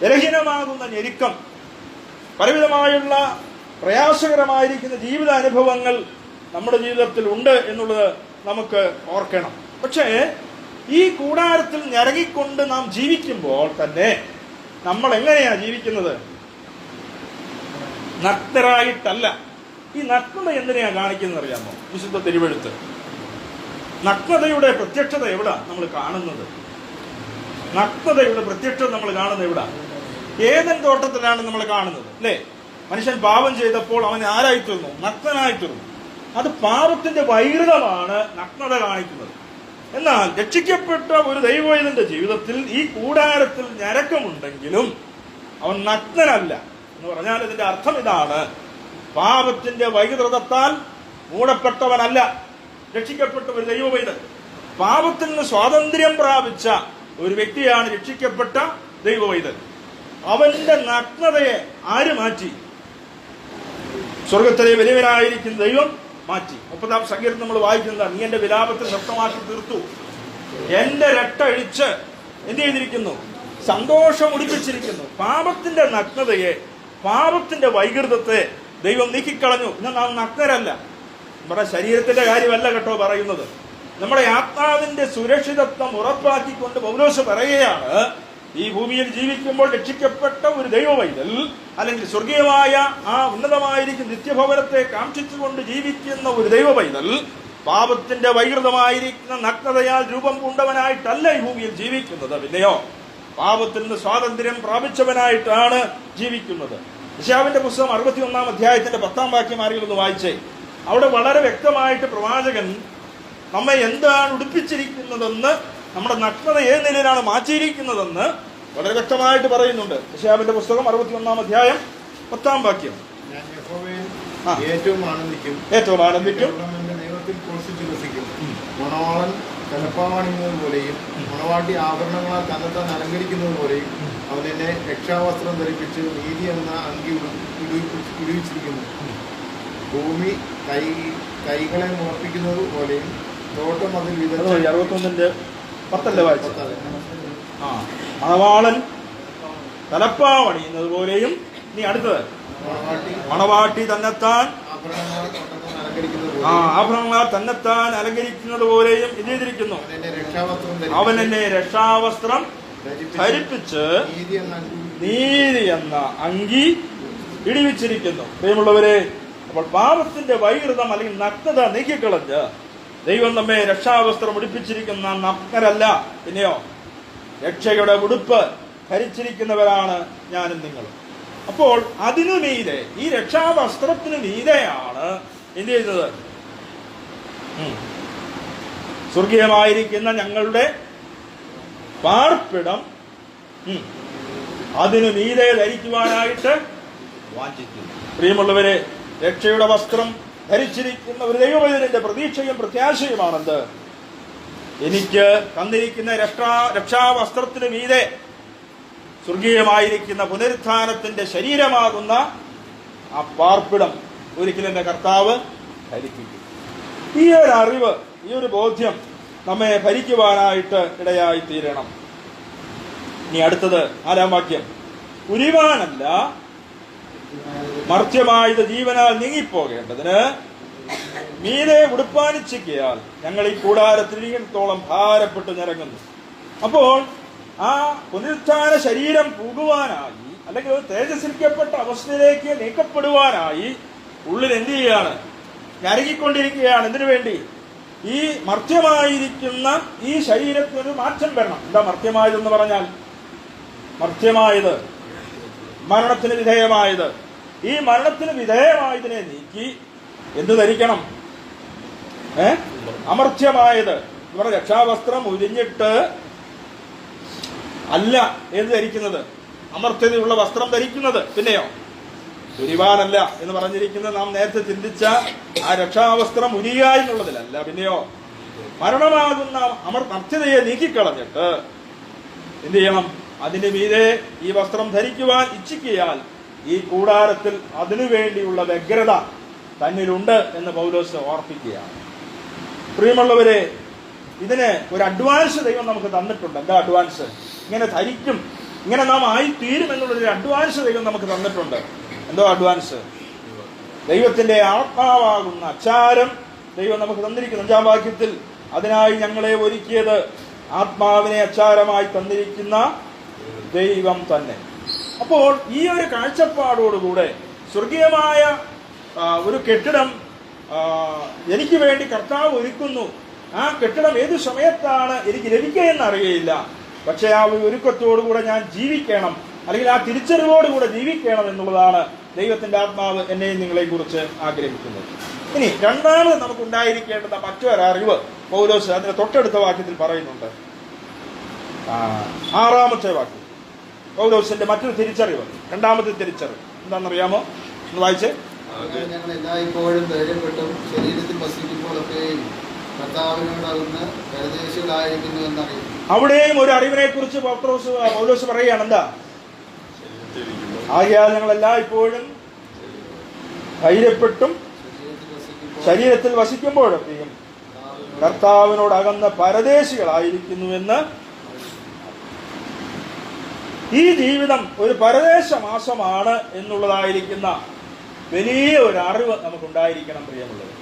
ബലഹീനമാകുന്ന ഞെരുക്കം, പലവിധമായുള്ള പ്രയാസകരമായിരിക്കുന്ന ജീവിത അനുഭവങ്ങൾ നമ്മുടെ ജീവിതത്തിൽ ഉണ്ട് എന്നുള്ളത് നമുക്ക് ഓർക്കണം. പക്ഷേ ഈ കൂടാരത്തിൽ ഞരങ്ങിക്കൊണ്ട് നാം ജീവിക്കുമ്പോൾ തന്നെ നമ്മൾ എങ്ങനെയാ ജീവിക്കുന്നത്? നഗ്നരായിട്ടല്ല. ഈ നഗ്നത എന്തിനാ കാണിക്കുന്നത് അറിയാമോ? വിശുദ്ധ തിരുവെഴുത്ത് നഗ്നതയുടെ പ്രത്യക്ഷത എവിടാ നമ്മൾ കാണുന്നത്? നഗ്നതയുടെ പ്രത്യക്ഷത നമ്മൾ കാണുന്നത് എവിടാ? ഏദൻ തോട്ടത്തിലാണ് നമ്മൾ കാണുന്നത് അല്ലേ? മനുഷ്യൻ പാപം ചെയ്തപ്പോൾ അവൻ ആരായിത്തീർന്നു? നഗ്നനായിത്തീർന്നു. അത് പാപത്തിന്റെ വൈകൃതമാണ് നഗ്നത കാണിക്കുന്നത്. എന്നാൽ രക്ഷിക്കപ്പെട്ട ഒരു ദൈവവൈദ്യന്റെ ജീവിതത്തിൽ ഈ കൂടാരത്തിൽ ഞരക്കമുണ്ടെങ്കിലും അവൻ നഗ്നനല്ല എന്ന് പറഞ്ഞാൽ ഇതിന്റെ അർത്ഥം ഇതാണ്: പാപത്തിന്റെ വൈകൃതത്താൽ മൂടപ്പെട്ടവനല്ല രക്ഷിക്കപ്പെട്ട ഒരു ദൈവവൈദ്യൻ. പാപത്തിൽ നിന്ന് സ്വാതന്ത്ര്യം പ്രാപിച്ച ഒരു വ്യക്തിയാണ് രക്ഷിക്കപ്പെട്ട ദൈവവൈദ്യൻ. അവന്റെ നഗ്നതയെ ആര് മാറ്റി? സ്വർഗത്തിലെ വലിയവനായിരിക്കുന്ന ദൈവം മാറ്റി. 30-ാം സങ്കീർത്തനം നമ്മൾ വായിക്കുന്നത്, നീ എന്റെ വിലാപത്തിൽ ശക്തമാക്കി തീർത്തു, എന്റെ രട്ട അഴിച്ച് എന്ത് ചെയ്തിരിക്കുന്നു? സന്തോഷം ഉടിപ്പിച്ചിരിക്കുന്നു. പാപത്തിന്റെ നഗ്നതയെ, പാപത്തിന്റെ വൈകൃതത്തെ ദൈവം നീക്കിക്കളഞ്ഞു. ഇന്ന് നാം നഗ്നരല്ല. നമ്മുടെ ശരീരത്തിന്റെ കാര്യമല്ല കേട്ടോ പറയുന്നത്, നമ്മുടെ ആത്മാവിന്റെ സുരക്ഷിതത്വം ഉറപ്പാക്കിക്കൊണ്ട് പൗലോസ് പറയുകയാണ്, ഈ ഭൂമിയിൽ ജീവിക്കുമ്പോൾ രക്ഷിക്കപ്പെട്ട ഒരു ദൈവവൈതൽ അല്ലെങ്കിൽ സ്വർഗീയമായ ആ ഉന്നതമായിരിക്കും നിത്യഭവനത്തെ കാക്ഷിച്ചുകൊണ്ട് ജീവിക്കുന്ന ഒരു ദൈവവൈതൽ പാപത്തിന്റെ വൈകൃതമായിരിക്കുന്ന നഗ്നതയാൽ രൂപം പൂണ്ടവനായിട്ടല്ല ഈ ഭൂമിയിൽ ജീവിക്കുന്നത്. പിന്നെയോ പാപത്തിൽ നിന്ന് സ്വാതന്ത്ര്യം പ്രാപിച്ചവനായിട്ടാണ് ജീവിക്കുന്നത്. യെശയ്യാവിന്റെ പുസ്തകം 61-ാം അധ്യായത്തിന്റെ 10-ാം വാക്യം ആരെങ്കിലും വായിച്ചേ. അവിടെ വളരെ വ്യക്തമായിട്ട് പ്രവാചകൻ നമ്മെ എന്താണ് ഉടുപ്പിച്ചിരിക്കുന്നതെന്ന്, നമ്മുടെ നഗ്നത ഏത് നിലയിലാണ് മാറ്റിയിരിക്കുന്നതെന്ന് വളരെ വ്യക്തമായിട്ട് പറയുന്നുണ്ട്. യെശയ്യാവിന്റെ പുസ്തകം 61-ാം അധ്യായം 10-ാം വാക്യം. ഞാൻ ഏറ്റവും ആനന്ദിക്കും, ദൈവത്തിൽ ഘോഷിച്ചുല്ലസിക്കും. മണവാളൻ തലപ്പാവണിയുന്നത് പോലെയും മണവാട്ടി ആഭരണങ്ങളാൽ തന്നെത്താൻ അലങ്കരിക്കുന്നത് പോലെയും അവൻ എന്നെ രക്ഷാവസ്ത്രം ധരിപ്പിച്ച് നീതി എന്ന അങ്കി ഇടിവിച്ചിരിക്കുന്നു. ഭൂമി കൈകളെ മുളപ്പിക്കുന്നത് പോലെയും തോട്ടം അതിൽ വിതറി. 61-ന്റെ 10 വായിച്ചത്. മണവാളൻ തലപ്പാവണിയുന്നത് പോലെയും, നീ അടുത്തത് മണവാട്ടി തന്നെത്താൻ ആഭരണങ്ങളാൽ തന്നെത്താൻ അലങ്കരിക്കുന്നത് പോലെയും ഇത് ചെയ്തിരിക്കുന്നു. അവൻ എന്നെ രക്ഷാവസ്ത്രം ധരിപ്പിച്ച് നീതി എന്ന അങ്കി ഇടിവിച്ചിരിക്കുന്നു. പ്രിയമുള്ളവരെ, അപ്പോൾ പാപത്തിന്റെ വൈകൃതം അല്ലെങ്കിൽ നഗ്നത നീക്കിക്കളഞ്ഞ് ദൈവം നമ്മെ രക്ഷാവസ്ത്രം ഉടുപ്പിച്ചിരിക്കുന്ന നഗ്നരല്ല, പിന്നെയോ രക്ഷയുടെ ഉടുപ്പ് ധരിച്ചിരിക്കുന്നവരാണ് ഞാനും നിങ്ങളും. അപ്പോൾ അതിനു മീതെ, ഈ രക്ഷാവസ്ത്രത്തിന് മീതെയാണ് എന്ത് ചെയ്യുന്നത്? സ്വർഗീയമായിരിക്കുന്ന ഞങ്ങളുടെ പാർപ്പിടം അതിനു മീതെ ധരിക്കുവാനായിട്ട് വാഞ്ചിക്കുന്നു. പ്രിയമുള്ളവരെ, രക്ഷയുടെ വസ്ത്രം ധരിച്ചിരിക്കുന്ന ഒരു ദൈവവൈദ്യന്റെ പ്രതീക്ഷയും പ്രത്യാശയുമാണെന്ത്? എനിക്ക് തന്നിരിക്കുന്ന രക്ഷാവസ്ത്രത്തിന് മീതെ സ്വർഗീയമായിരിക്കുന്ന പുനരുത്ഥാനത്തിന്റെ ശരീരമാകുന്ന ആ പാർപ്പിടം ഒരിക്കലും എന്റെ കർത്താവ് ധരിപ്പിക്കും. ഈ ഒരു അറിവ്, ഈ ഒരു ബോധ്യം നമ്മെ ഭരിക്കുവാനായിട്ട് ഇടയായി തീരണം. ഇനി അടുത്തത് 4-ാം വാക്യം. ഉരിവാനല്ല മർത്യമായത് ജീവനാൽ നീങ്ങിപ്പോകേണ്ടതിന് മീതെ ഉടുപ്പാനിച്ചിക്കയാൽ ഞങ്ങൾ ഈ കൂടാരത്തിരിക്കത്തോളം ഭാരപ്പെട്ട് ഞരങ്ങുന്നു. അപ്പോൾ ആ പുനരുത്ഥാന ശരീരം പോകുവാനായി, അല്ലെങ്കിൽ തേജസ്കരിക്കപ്പെട്ട അവസ്ഥയിലേക്ക് നീക്കപ്പെടുവാനായി ഉള്ളിൽ എന്ത് ചെയ്യുകയാണ്? ഞരങ്ങിക്കൊണ്ടിരിക്കുകയാണ്. എന്തിനു വേണ്ടി? ഈ മർത്യമായിരിക്കുന്ന ഈ ശരീരത്തിനൊരു മാറ്റം വരണം. എന്താ മർത്യമായതെന്ന് പറഞ്ഞാൽ? മർത്യമായത്, മരണത്തിന് വിധേയമായത്. ഈ മരണത്തിന് വിധേയമായതിനെ നീക്കി എന്ത് ധരിക്കണം? അമർത്യമായത്. ഇവിടെ രക്ഷാവസ്ത്രം ഉരിഞ്ഞിട്ട് അല്ല ഏത് ധരിക്കുന്നത്? അമർത്യതയുള്ള വസ്ത്രം ധരിക്കുന്നത്. പിന്നെയോ ഉരിവാനല്ല എന്ന് പറഞ്ഞിരിക്കുന്നത് നാം നേരത്തെ ചിന്തിച്ച ആ രക്ഷാവസ്ത്രം ഉരിയ എന്നുള്ളതിലല്ല. പിന്നെയോ മരണമാകുന്ന അമർത്യതയെ നീക്കിക്കളഞ്ഞിട്ട് എന്ത് ചെയ്യണം? അതിന് മീതെ ഈ വസ്ത്രം ധരിക്കുവാൻ ഇച്ഛിക്കയാൽ ഈ കൂടാരത്തിൽ അതിനുവേണ്ടിയുള്ള വ്യഗ്രത തന്നിലുണ്ട് എന്ന് പൗലോസ് ഓർപ്പിക്കുകയാണ്. പ്രിയമുള്ളവരെ, ഇതിന് ഒരു അഡ്വാൻസ് ദൈവം നമുക്ക് തന്നിട്ടുണ്ട്. എന്താ അഡ്വാൻസ്? ഇങ്ങനെ ധരിക്കും, ഇങ്ങനെ നാം ആയിത്തീരും എന്നുള്ളൊരു അഡ്വാൻസ് ദൈവം നമുക്ക് തന്നിട്ടുണ്ട്. എന്തോ അഡ്വാൻസ്? ദൈവത്തിന്റെ ആത്മാവാകുന്ന അച്ചാരം ദൈവം നമുക്ക് തന്നിരിക്കുന്നു. 5-ാം വാക്യത്തിൽ അതിനായി ഞങ്ങളെ ഒരുക്കിയത് ആത്മാവിനെ അച്ചാരമായി തന്നിരിക്കുന്ന ദൈവം തന്നെ. അപ്പോൾ ഈ ഒരു കാഴ്ചപ്പാടോടുകൂടെ സ്വർഗീയമായ ഒരു കെട്ടിടം എനിക്ക് വേണ്ടി കർത്താവ് ഒരുക്കുന്നു. ആ കെട്ടിടം ഏത് സമയത്താണ് എനിക്ക് ലഭിക്കുക എന്ന് അറിയയില്ല. പക്ഷെ ആ ഒരു ഒരുക്കത്തോടുകൂടെ ഞാൻ ജീവിക്കണം, അല്ലെങ്കിൽ ആ തിരിച്ചറിവോടുകൂടെ ജീവിക്കണം എന്നുള്ളതാണ് ദൈവത്തിന്റെ ആത്മാവ് എന്നെയും നിങ്ങളെയും കുറിച്ച് ആഗ്രഹിക്കുന്നത്. ഇനി രണ്ടാമത് നമുക്കുണ്ടായിരിക്കേണ്ടുന്ന മറ്റൊരറിവ് പൗലോസ് അതിന്റെ തൊട്ടടുത്ത വാക്യത്തിൽ പറയുന്നുണ്ട്. 6-ാമത്തെ വാക്യം പൗലോസിന്റെ മറ്റൊരു തിരിച്ചറിവ്, രണ്ടാമത്തെ തിരിച്ചറിവ് എന്താണെന്നറിയാമോ? ഒന്ന് വായിച്ചേ. ഞങ്ങൾ എല്ലായ്പ്പോഴും ധൈര്യപ്പെട്ടും ശരീരത്തിൽ വസിക്കുമ്പോഴൊക്കെയും കർത്താവിനോടാകുന്ന പരദേശികളായിരിക്കുന്നു എന്നറിയുന്നു. അവിടെയും ഒരു അറിവിനെ കുറിച്ച് പൗലോസ് പറയുകയാണ്. എന്താ? ആകയാൽ ഞങ്ങൾ എല്ലായ്പ്പോഴും ധൈര്യപ്പെട്ടും ശരീരത്തിൽ വസിക്കുമ്പോഴൊക്കെയും കർത്താവിനോടകന്ന പരദേശികളായിരിക്കുന്നുവെന്ന്. ഈ ജീവിതം ഒരു പരദേശമാസമാണ് എന്നുള്ളതായിരിക്കുന്ന വലിയ ഒരു അറിവ് നമുക്കുണ്ടായിരിക്കണം പ്രിയമുള്ളത്.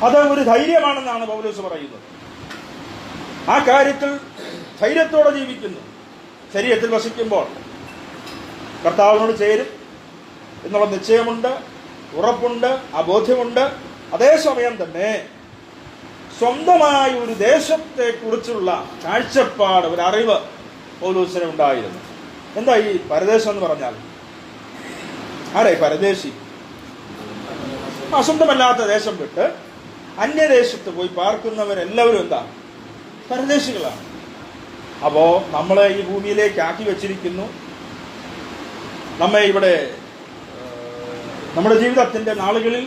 അത് ഒരു ധൈര്യമാണെന്നാണ് പൗലോസ് പറയുന്നത്. ആ കാര്യത്തിൽ ധൈര്യത്തോടെ ജീവിക്കുന്നു. ശരീരത്തിൽ വസിക്കുമ്പോൾ കർത്താവിനോട് ചേരും എന്നുള്ള നിശ്ചയമുണ്ട്, ഉറപ്പുണ്ട്, ആ ബോധ്യമുണ്ട്. അതേസമയം തന്നെ സ്വന്തമായ ഒരു ദേശത്തെ കുറിച്ചുള്ള കാഴ്ചപ്പാട്, ഒരു അറിവ് പൗലോസിന് ഉണ്ടായിരുന്നു. എന്താ ഈ പരദേശം എന്ന് പറഞ്ഞാൽ? ആരെ പരദേശി? സ്വന്തമല്ലാത്ത ദേശം വിട്ട് അന്യദേശത്ത് പോയി പാർക്കുന്നവരെല്ലാവരും എന്താ? പരദേശികളാണ്. അപ്പോ നമ്മളെ ഈ ഭൂമിയിലേക്ക് ആക്കി വെച്ചിരിക്കുന്നു. നമ്മെ ഇവിടെ നമ്മുടെ ജീവിതത്തിന്റെ നാളുകളിൽ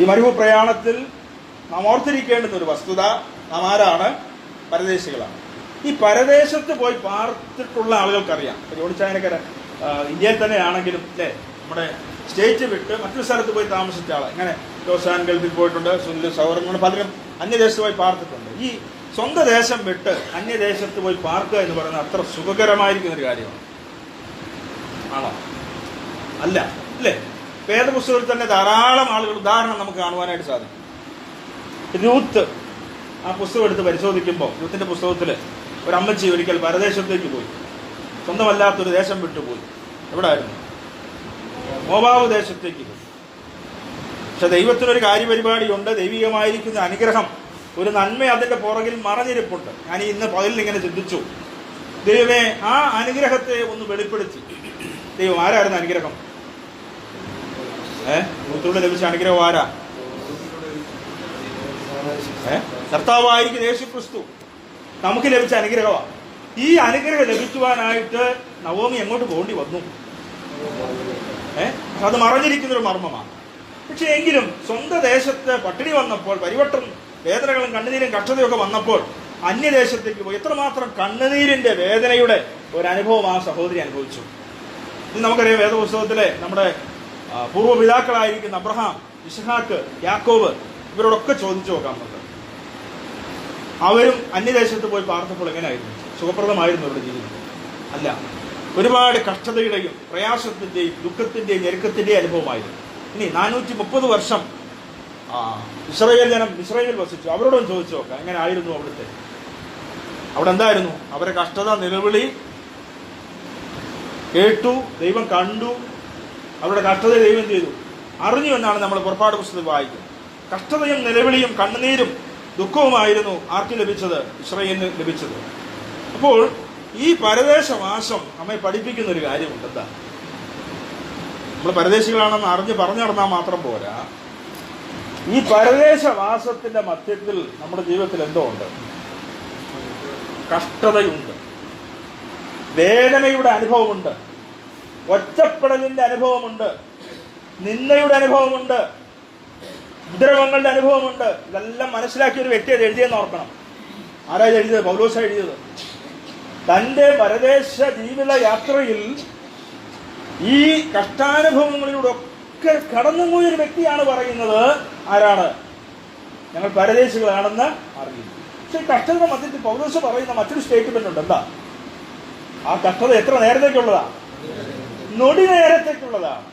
ഈ മരുഭൂ പ്രയാണത്തിൽ നാം ഓർത്തിരിക്കേണ്ടുന്ന ഒരു വസ്തുത, നാം ആരാണ്? പരദേശികളാണ്. ഈ പരദേശത്ത് പോയി പാർത്തിട്ടുള്ള ആളുകൾക്കറിയാം. ജോണിച്ചായനക്കര ഇന്ത്യയിൽ തന്നെ ആണെങ്കിലും അല്ലേ, നമ്മുടെ സ്റ്റേറ്റ് വിട്ട് മറ്റൊരു സ്ഥലത്ത് പോയി താമസിച്ച ആളെ, ഇങ്ങനെ ജോസാൻ ഗൾഫിൽ പോയിട്ടുണ്ട്, സുനിൽ സൗറങ്ങൾ പലരും അന്യദേശത്ത് പോയി പാർത്തിട്ടുണ്ട്. ഈ സ്വന്തം ദേശം വിട്ട് അന്യദേശത്ത് പോയി പാർക്കുക എന്ന് പറയുന്നത് അത്ര സുഖകരമായിരിക്കുന്ന ഒരു കാര്യമാണ്. ആണോ? അല്ല, അല്ലേ? വേദപുസ്തകത്തിൽ തന്നെ ധാരാളം ആളുകൾ ഉദാഹരണം നമുക്ക് കാണുവാനായിട്ട് സാധിക്കും. രൂത്ത് ആ പുസ്തകം എടുത്ത് പരിശോധിക്കുമ്പോൾ, രൂത്തിന്റെ പുസ്തകത്തിൽ ഒരു അമ്മച്ചി ഒരിക്കൽ പരദേശത്തേക്ക് പോയി, സ്വന്തമല്ലാത്തൊരു ദേശം വിട്ടുപോയി. എവിടെ ആയിരുന്നു? മോവാബ് ദേശത്തേക്ക് പോയി. പക്ഷെ ദൈവത്തിനൊരു കാര്യപരിപാടിയുണ്ട്. ദൈവികമായിരിക്കുന്ന അനുഗ്രഹം, ഒരു നന്മ അതിന്റെ പുറകിൽ മറഞ്ഞിരിപ്പുണ്ട്. ഞാൻ ഇന്ന് പകലിൽ ഇങ്ങനെ ചിന്തിച്ചു, ദൈവമേ ആ അനുഗ്രഹത്തെ ഒന്ന് വെളിപ്പെടുത്തി. ദൈവം ആരായിരുന്നു അനുഗ്രഹം? രൂത്തിലൂടെ ലഭിച്ച അനുഗ്രഹം ആരാ? കർത്താവായിരിക്കുന്ന യേശു ക്രിസ്തു നമുക്ക് ലഭിച്ച അനുഗ്രഹമാണ്. ഈ അനുഗ്രഹം ലഭിക്കുവാനായിട്ട് നവോമി എങ്ങോട്ട് പോകേണ്ടി വന്നു? അത് മറഞ്ഞിരിക്കുന്നൊരു മർമ്മമാണ്. പക്ഷെ എങ്കിലും സ്വന്തം ദേശത്ത് പട്ടിണി വന്നപ്പോൾ, പരിവട്ടം വേദനകളും കണ്ണുനീരും കഷ്ടതയൊക്കെ വന്നപ്പോൾ അന്യദേശത്തേക്ക് പോയി. എത്രമാത്രം കണ്ണുനീരിന്റെ വേദനയുടെ ഒരു അനുഭവം ആ സഹോദരി അനുഭവിച്ചു. ഇത് നമുക്കറിയാം. വേദപുസ്തകത്തിലെ നമ്മുടെ പൂർവ്വപിതാക്കളായിരിക്കുന്ന അബ്രഹാം, ഇസ്ഹാക്ക്, യാക്കോബ്, ഇവരോടൊക്കെ ചോദിച്ചു നോക്കാം നമുക്ക്. അവരും അന്യദേശത്ത് പോയി പാർത്തപ്പോൾ എങ്ങനെയായിരുന്നു? സുഖപ്രദമായിരുന്നു അവരുടെ ജീവിതം? അല്ല, ഒരുപാട് കഷ്ടതയുടെയും പ്രയാസത്തിന്റെയും ദുഃഖത്തിന്റെയും ഞെരുക്കത്തിന്റെയും അനുഭവമായിരുന്നു. ഇനി 430 വർഷം ഇസ്രായേൽ ജനം ഇസ്രായേലിൽ വസിച്ചു. അവരോടും ചോദിച്ചു നോക്കാം എങ്ങനെ ആയിരുന്നു അവിടുത്തെ. അവിടെ എന്തായിരുന്നു? അവരെ കഷ്ടത നിലവിളി കേട്ടു, ദൈവം കണ്ടു. അവരുടെ കഷ്ടത ദൈവം ചെയ്തു, അറിഞ്ഞു എന്നാണ് നമ്മൾ പുറപ്പാട് പുസ്തകത്തിൽ വായിക്കുന്നത്. കഷ്ടതയും നിലവിളിയും കണ്ണുനീരും ദുഃഖവുമായിരുന്നു ആർക്ക് ലഭിച്ചത്? ഇസ്രായേലിന് ലഭിച്ചത്. അപ്പോൾ ഈ പരദേശവാസം നമ്മെ പഠിപ്പിക്കുന്ന ഒരു കാര്യമുണ്ട്. എന്താ? നമ്മൾ പരദേശികളാണെന്ന് അറിഞ്ഞ് പറഞ്ഞു നടന്നാൽ മാത്രം പോരാ. ഈ പരദേശവാസത്തിന്റെ മധ്യത്തിൽ നമ്മുടെ ജീവിതത്തിൽ എന്തോ ഉണ്ട്? കഷ്ടതയുണ്ട്, വേദനയുടെ അനുഭവമുണ്ട്, ഒറ്റപ്പെടലിന്റെ അനുഭവമുണ്ട്, നിന്ദയുടെ അനുഭവമുണ്ട്, ഉപദ്രവങ്ങളുടെ അനുഭവമുണ്ട്. ഇതെല്ലാം മനസ്സിലാക്കിയ ഒരു വ്യക്തി അത് എഴുതിയെന്ന് ഓർക്കണം. ആരാ എഴുതിയത്? പൗലോസാ എഴുതിയത്. തന്റെ പരദേശ ജീവിത യാത്രയിൽ ഈ കഷ്ടാനുഭവങ്ങളിലൂടെ ഒക്കെ കടന്നുപോയൊരു വ്യക്തിയാണ് പറയുന്നത്. ആരാണ്? ഞങ്ങൾ പരദേശികളാണെന്ന് അറിയുന്നു. പക്ഷെ ഈ കഷ്ടത മധ്യത്തിൽ പൗലോസ് പറയുന്ന മറ്റൊരു സ്റ്റേറ്റ്മെന്റ് ഉണ്ട്. എന്താ? ആ കഷ്ടത എത്ര നേരത്തേക്കുള്ളതാ? നൊടി നേരത്തേക്കുള്ളതാണ്.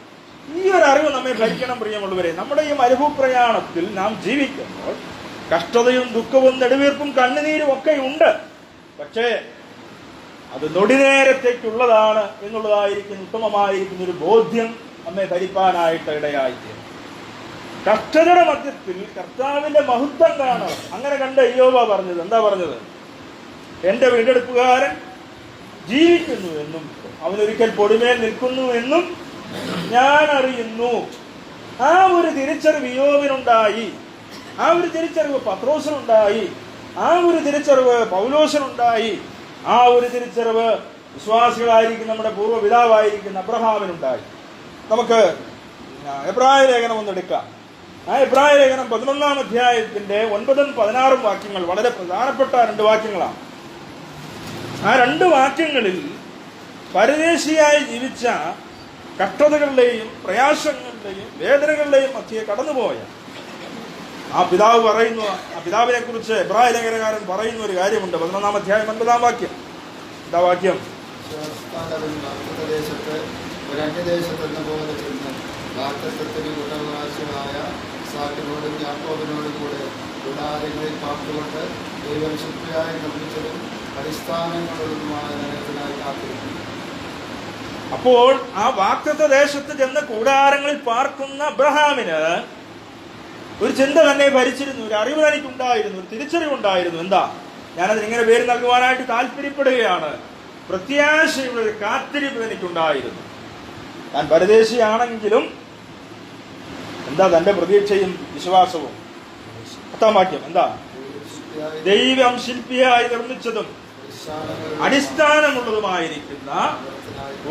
ഈ ഒരു അറിവ് നമ്മെ ഭരിക്കണം പ്രിയമുള്ളവരെ. നമ്മുടെ ഈ മരുഭൂപ്രയാണത്തിൽ നാം ജീവിക്കുമ്പോൾ കഷ്ടതയും ദുഃഖവും നെടുവീർപ്പും കണ്ണുനീരും ഒക്കെ ഉണ്ട്. പക്ഷേ അത് നൊടി നേരത്തേക്കുള്ളതാണ് എന്നുള്ളതായിരിക്കും ഉത്തമമായിരിക്കുന്ന ഒരു ബോധ്യം നമ്മെ ഭരിപ്പാനായിട്ട് ഇടയായിത്തീരും. കഷ്ടതയുടെ മധ്യത്തിൽ കർത്താവിന്റെ മഹത്വം കാണണം. അങ്ങനെ കണ്ട ഇയ്യോബ പറഞ്ഞത് എന്താ പറഞ്ഞത്? എന്റെ വീണ്ടെടുപ്പുകാരൻ ജീവിക്കുന്നു എന്നും അവനൊരിക്കൽ പൊടിമേൽ നിൽക്കുന്നു എന്നും ഞാൻ അറിയുന്നു. ആ ഒരു തിരിച്ചറിവ് ഇയ്യോബിനുണ്ടായി. ആ ഒരു തിരിച്ചറിവ് പത്രോസിനുണ്ടായി. ആ ഒരു തിരിച്ചറിവ് പൗലോസിനുണ്ടായി. ആ ഒരു തിരിച്ചറിവ് വിശ്വാസികളായിരിക്കും നമ്മുടെ പൂർവ്വപിതാവായിരിക്കുന്ന അബ്രഹാമിനുണ്ടായി. നമുക്ക് എബ്രായ ലേഖനം ഒന്നെടുക്കാം. ആ എബ്രായ ലേഖനം 11-ാം അധ്യായത്തിന്റെ 9-ഉം 16-ഉം വാക്യങ്ങൾ വളരെ പ്രധാനപ്പെട്ട 2 വാക്യങ്ങളാണ്. ആ 2 വാക്യങ്ങളിൽ പരദേശിയായി ജീവിച്ച കഷ്ടതകളുടെയും പ്രയാസങ്ങളുടെയും വേദനകളുടെയും മധ്യേ കടന്നുപോയ ആ പിതാവ് പറയുന്നു. ആ പിതാവിനെ കുറിച്ച് എബ്രായ ലേഖനകാരൻ പറയുന്ന ഒരു കാര്യമുണ്ട്. 11-ാം അധ്യായം 9-ാം വാക്യം. എന്താ വാക്യം? ദേശത്ത് ഒരു അന്യദേശത്തെന്ന പോലെ ചെന്ന് വാഗ്ദത്തത്തിന് ഗുണവകാശികളായ ഇസ്ഹാക്കിനോടും യാക്കോബിനോടും കൂടെ ഗുണാരങ്ങളിൽ പാർത്തുകൊണ്ട് ദൈവം ശുദ്ധിയായി നിർമ്മിച്ചതും അടിസ്ഥാനങ്ങളുള്ളതുമായ നഗരത്തിനായി കാത്തിരിക്കുന്നു. അപ്പോൾ ആ വാഗ്ദത്ത ദേശത്ത് ചെന്ന് കൂടാരങ്ങളിൽ പാർക്കുന്ന അബ്രഹാമിന് ഒരു ചിന്ത തന്നെ ഭരിച്ചിരുന്നു, ഒരു അറിവ് തനിക്കുണ്ടായിരുന്നു, ഒരു തിരിച്ചറിവുണ്ടായിരുന്നു. എന്താ? ഞാനതിനിങ്ങനെ പേര് നൽകുവാനായിട്ട് താല്പര്യപ്പെടുകയാണ്. പ്രത്യാശയുള്ള ഒരു കാത്തിരിപ്പ് എനിക്കുണ്ടായിരുന്നു. ഞാൻ പരദേശിയാണെങ്കിലും എന്താ തന്റെ പ്രതീക്ഷയും വിശ്വാസവും? 10-ാം വാക്യം എന്താ? ദൈവം ശില്പിയായി നിർമ്മിച്ചതും അടിസ്ഥാനമുള്ളതുമായിരിക്കുന്ന